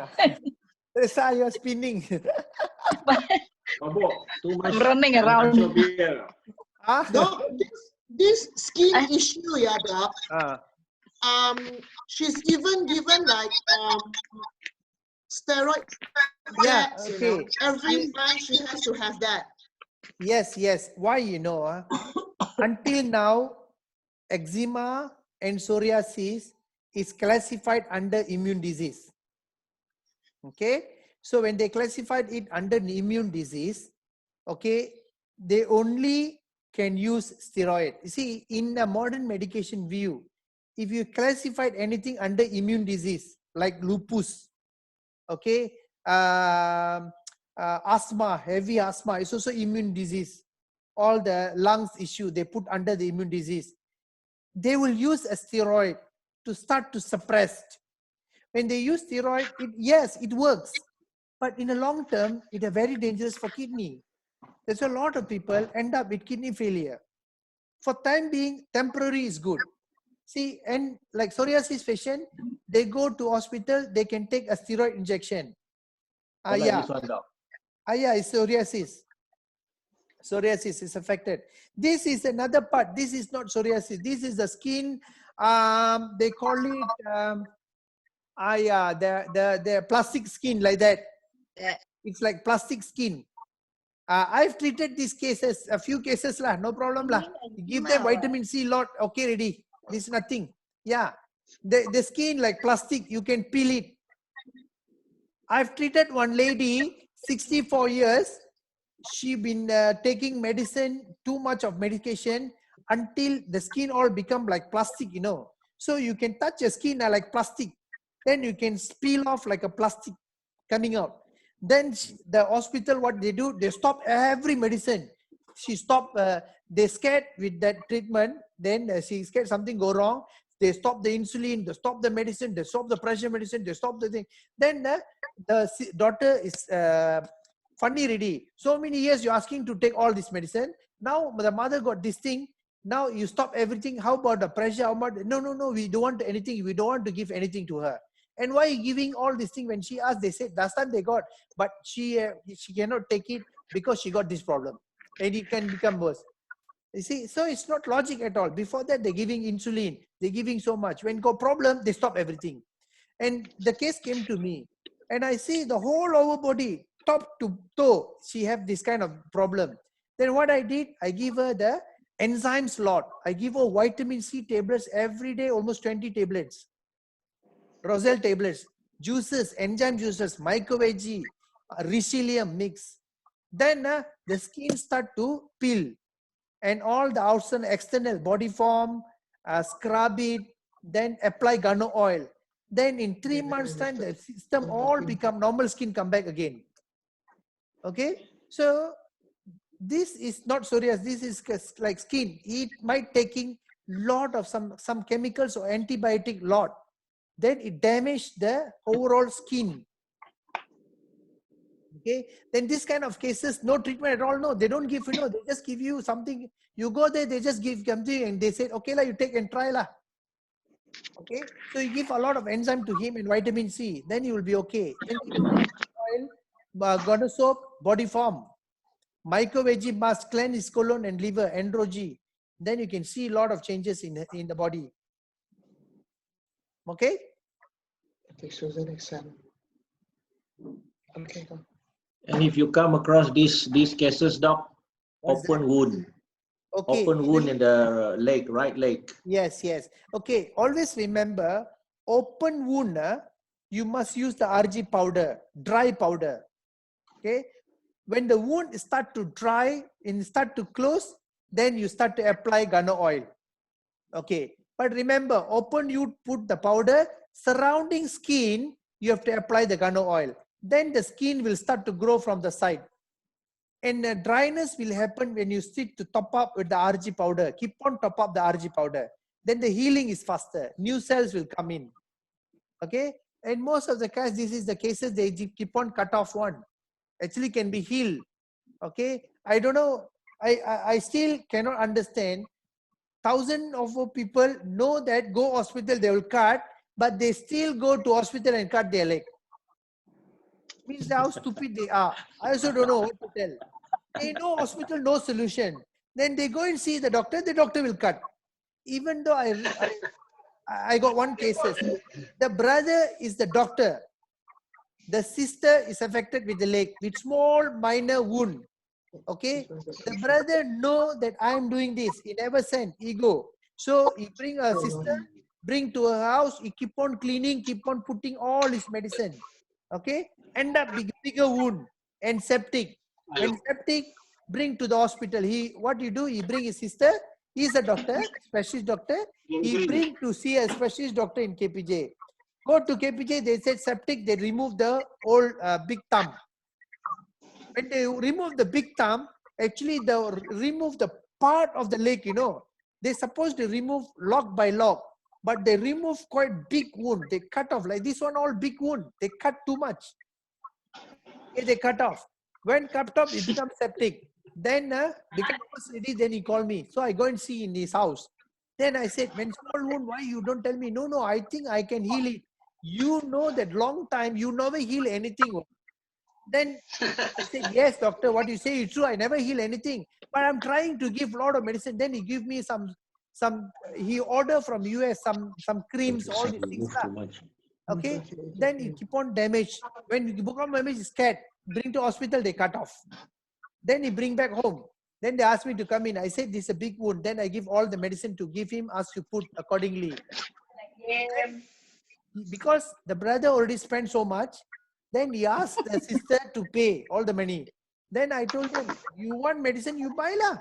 Teresa, you're spinning. Too much. I'm running around. Doc, this skin issue, Doc. She's even given like steroid. Yeah, tabs, okay. You know, every month she has to have that. Yes, yes. Why, you know? Until now, eczema and psoriasis is classified under immune disease. Okay, so when they classified it under the immune disease, okay, they only can use steroid. You see, in a modern medication view, if you classified anything under immune disease like lupus, okay, asthma, heavy asthma, it's also immune disease. All the lungs issue they put under the immune disease. They will use a steroid to start to suppress. When they use steroid, yes, it works. But in the long term, it is very dangerous for kidney. There's a lot of people end up with kidney failure. For time being, temporary is good. See, and like psoriasis patient, they go to hospital, they can take a steroid injection. Yeah, it's psoriasis. Psoriasis is affected. This is another part. This is not psoriasis. This is the skin. They call it the plastic skin like that. It's like plastic skin. I've treated these cases, a few cases lah, no problem lah. Give them vitamin C lot, okay, ready. This is nothing. Yeah, the skin like plastic, you can peel it. I've treated one lady, 64 years. She been taking medicine, too much of medication, until the skin all become like plastic, you know. So you can touch your skin like plastic. Then you can peel off like a plastic coming out. Then the hospital, what they do, they stop every medicine. She stopped, they scared with that treatment. Then she scared something go wrong. They stop the insulin, they stop the medicine, they stop the pressure medicine, they stop the thing. Then the daughter is funny ready. So many years you're asking to take all this medicine. Now the mother got this thing. Now you stop everything. How about the pressure? How about, no, we don't want anything. We don't want to give anything to her. And why giving all this thing? When she asked, they said last time they got, but she cannot take it because she got this problem, and it can become worse. You see, so it's not logic at all. Before that, they're giving insulin, they're giving so much. When got problem, they stop everything. And the case came to me, and I see the whole over body, top to toe, she have this kind of problem. Then what I did, I give her the enzymes lot. I give her vitamin C tablets every day, almost 20 tablets. Roselle tablets, juices, enzyme juices, myco-veg, Richelium mix. Then the skin start to peel, and all the outside external body form, scrub it, then apply guano oil. Then in 3 months time, the system all become normal, skin come back again. Okay, so this is not psoriasis. This is like skin. It might taking lot of some chemicals or antibiotic lot. Then it damaged the overall skin. Okay, then this kind of cases, no treatment at all. No, they don't give, you know, they just give you something. You go there, they just give something, and they say, okay, you take and try lah. Okay, so you give a lot of enzyme to him and vitamin C, then you will be okay. Then you oil, Goddess soap, body form, myco-veg mask, cleanse his colon and liver, Androgy. Then you can see a lot of changes in the body. Okay. Okay. And if you come across these cases, doc, open wound. Okay. Open wound in the leg, right leg. Yes. Okay. Always remember, open wound, you must use the RG powder, dry powder. Okay. When the wound start to dry and start to close, then you start to apply guano oil. Okay. But remember, open, you put the powder, surrounding skin, you have to apply the guano oil. Then the skin will start to grow from the side. And the dryness will happen when you stick to top up with the RG powder. Keep on top up the RG powder. Then the healing is faster. New cells will come in. Okay. And most of the cases, this is the cases they keep on cut off one. Actually can be healed. Okay. I don't know. I still cannot understand. Thousands of people know that go hospital, they will cut, but they still go to hospital and cut their leg. Means how stupid they are. I also don't know what to tell. They know hospital, no solution. Then they go and see the doctor will cut. Even though I got one case. The brother is the doctor. The sister is affected with the leg, with small minor wound. Okay, the brother know that I am doing this. He never sent, he go. So he bring a sister, bring to her house. He keep on cleaning, keep on putting all his medicine. Okay, end up bigger wound and septic. When septic, bring to the hospital. What you do? He bring his sister. He is a doctor, specialist doctor. He bring to see a specialist doctor in KPJ. Go to KPJ. They said septic. They remove the old big thumb. When they remove the big thumb, actually they remove the part of the leg, you know. They're supposed to remove lock by lock, but they remove quite big wound. They cut off, like this one, all big wound. They cut too much. Okay, they cut off. When cut off, it becomes septic. Then then he called me. So I go and see in his house. Then I said, when small wound, why you don't tell me? No, I think I can heal it. You know that long time, you never heal anything. Then I said, yes, doctor, what you say is true. I never heal anything. But I'm trying to give a lot of medicine. Then he give me he order from US some creams, all these things. Okay. Then he keep on damage. When you become damage, is scared. Bring to hospital, they cut off. Then he bring back home. Then they asked me to come in. I said, this is a big wound. Then I give all the medicine to give him, ask to put accordingly. Because the brother already spent so much, then he asked the sister to pay all the money. Then I told him, you want medicine, you buy lah.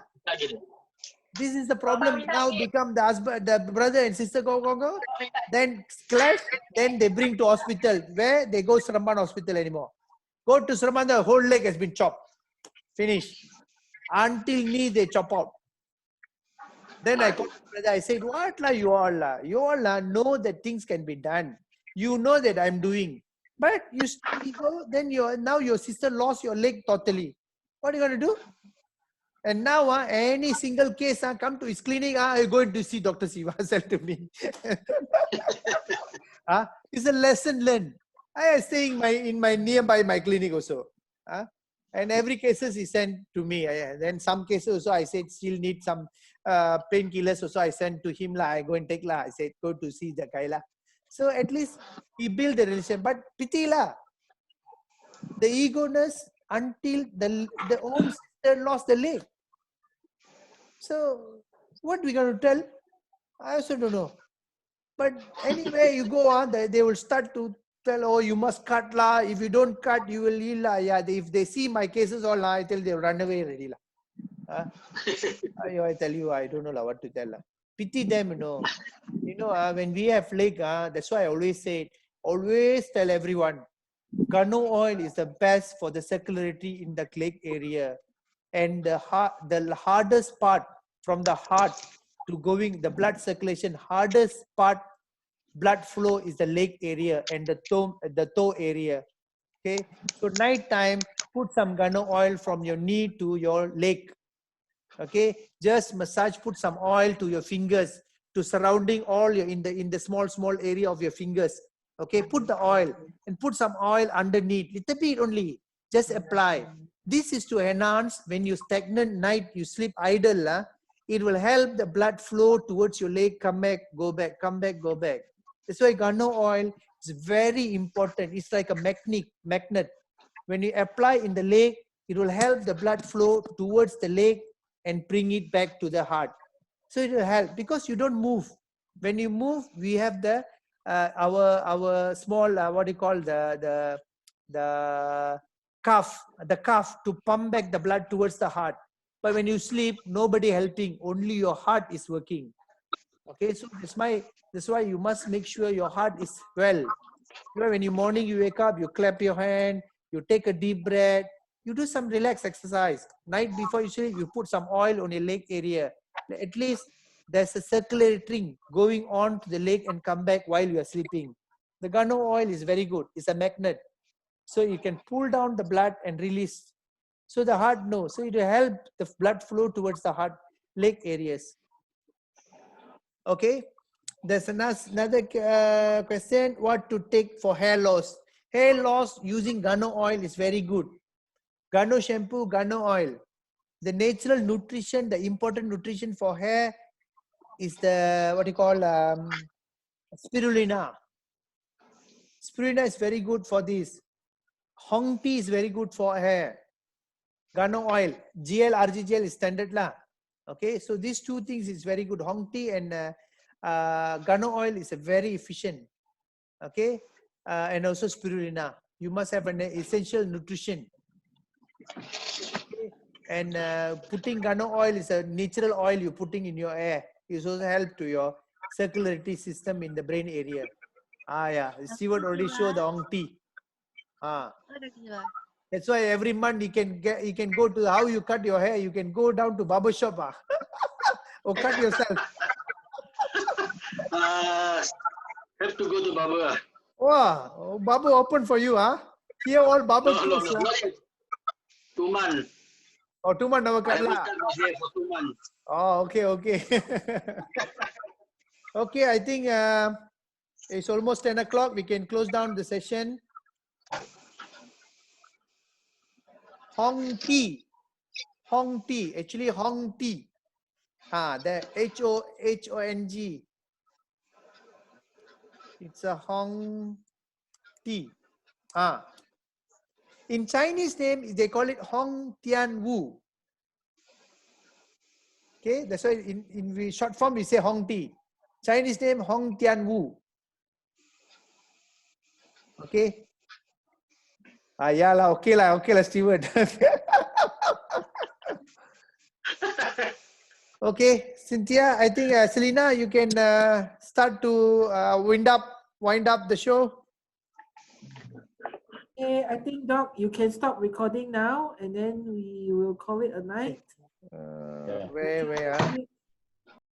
This is the problem. Now become the husband, the brother and sister go. Then clash, then they bring to hospital. Where they go Seremban hospital anymore. Go to Seremban, the whole leg has been chopped. Finished. Until knee they chop out. Then I called the brother, I said, what lah you all lah? You all lah know that things can be done. You know that I'm doing. But you still go, then now your sister lost your leg totally. What are you going to do? And now any single case come to his clinic, I'm going to see Dr. Siva, said to me. It's a lesson learned. I am staying in my nearby my clinic also. And every cases he sent to me. Then some cases also I said still need some painkillers also I sent to him lah. I go and take lah. I said go to see the guy lah. So at least he built the relation. But pity lah, the egoness until the own sister lost the leg. So what we going to tell? I also don't know. But anyway, you go on, they will start to tell, oh, you must cut lah. If you don't cut, you will heal lah. Yeah, if they see my cases all lah, I tell they run away already lah. I tell you, I don't know lah what to tell lah. Pity them, you know. When we have leg, that's why I always say, always tell everyone, guano oil is the best for the circularity in the leg area. And the hardest part from the heart to going, the blood circulation, hardest part, blood flow is the leg area and the toe area. Okay, so night time, put some guano oil from your knee to your leg. Okay, just massage, put some oil to your fingers, to surrounding all your in the small area of your fingers. Okay, put the oil and put some oil underneath, little bit only, just apply. This is to enhance when you stagnant night, you sleep idle, it will help the blood flow towards your leg, come back, go back, come back, go back. That's why guano oil is very important. It's like a magnet. When you apply in the leg, it will help the blood flow towards the leg and bring it back to the heart. So it will help because you don't move. When you move, we have the our small what do you call the cuff to pump back the blood towards the heart. But when you sleep, nobody helping, only your heart is working. Okay, so that's why you must make sure your heart is well. When you morning you wake up, you clap your hand, you take a deep breath, you do some relaxed exercise. Night before you sleep, you put some oil on your leg area. At least there's a circulating going on to the leg and come back while you are sleeping. The guano oil is very good. It's a magnet. So you can pull down the blood and release. So the heart knows. So it will help the blood flow towards the heart, leg areas. Okay. There's another question. What to take for hair loss? Hair loss using guano oil is very good. Guano shampoo, guano oil. The natural nutrition, the important nutrition for hair is the, what you call, spirulina. Spirulina is very good for this. Hong tea is very good for hair. Guano oil, GL, RGGL is standard lah. Okay, so these two things is very good. Hong tea and guano oil is a very efficient. Okay, and also spirulina. You must have an essential nutrition. Okay. And putting guano oil is a natural oil you're putting in your hair. It also help to your circulatory system in the brain area. Yeah, Stewart already showed the Hong tea. That's why every month you can go to how you cut your hair. You can go down to barber shop or cut yourself. Have to go to barber. Wow, barber open for you, Here all barber closed. No. 2 months. Oh, 2 months never cut lah. For 2 months. Oh, okay. Okay, I think it's almost 10 o'clock. We can close down the session. Hong tea. Actually Hong tea. The H-O-N-G. It's a Hong tea. In Chinese name, they call it Hong Tian Wu. Okay, that's why in short form we say Hong Ti. Chinese name Hong Tian Wu. Okay. Yeah lah, okay lah, Stewart. Okay, Cynthia, I think Selena, you can start to wind up the show. Okay, I think Doc, you can stop recording now, and then we will call it a night. Where?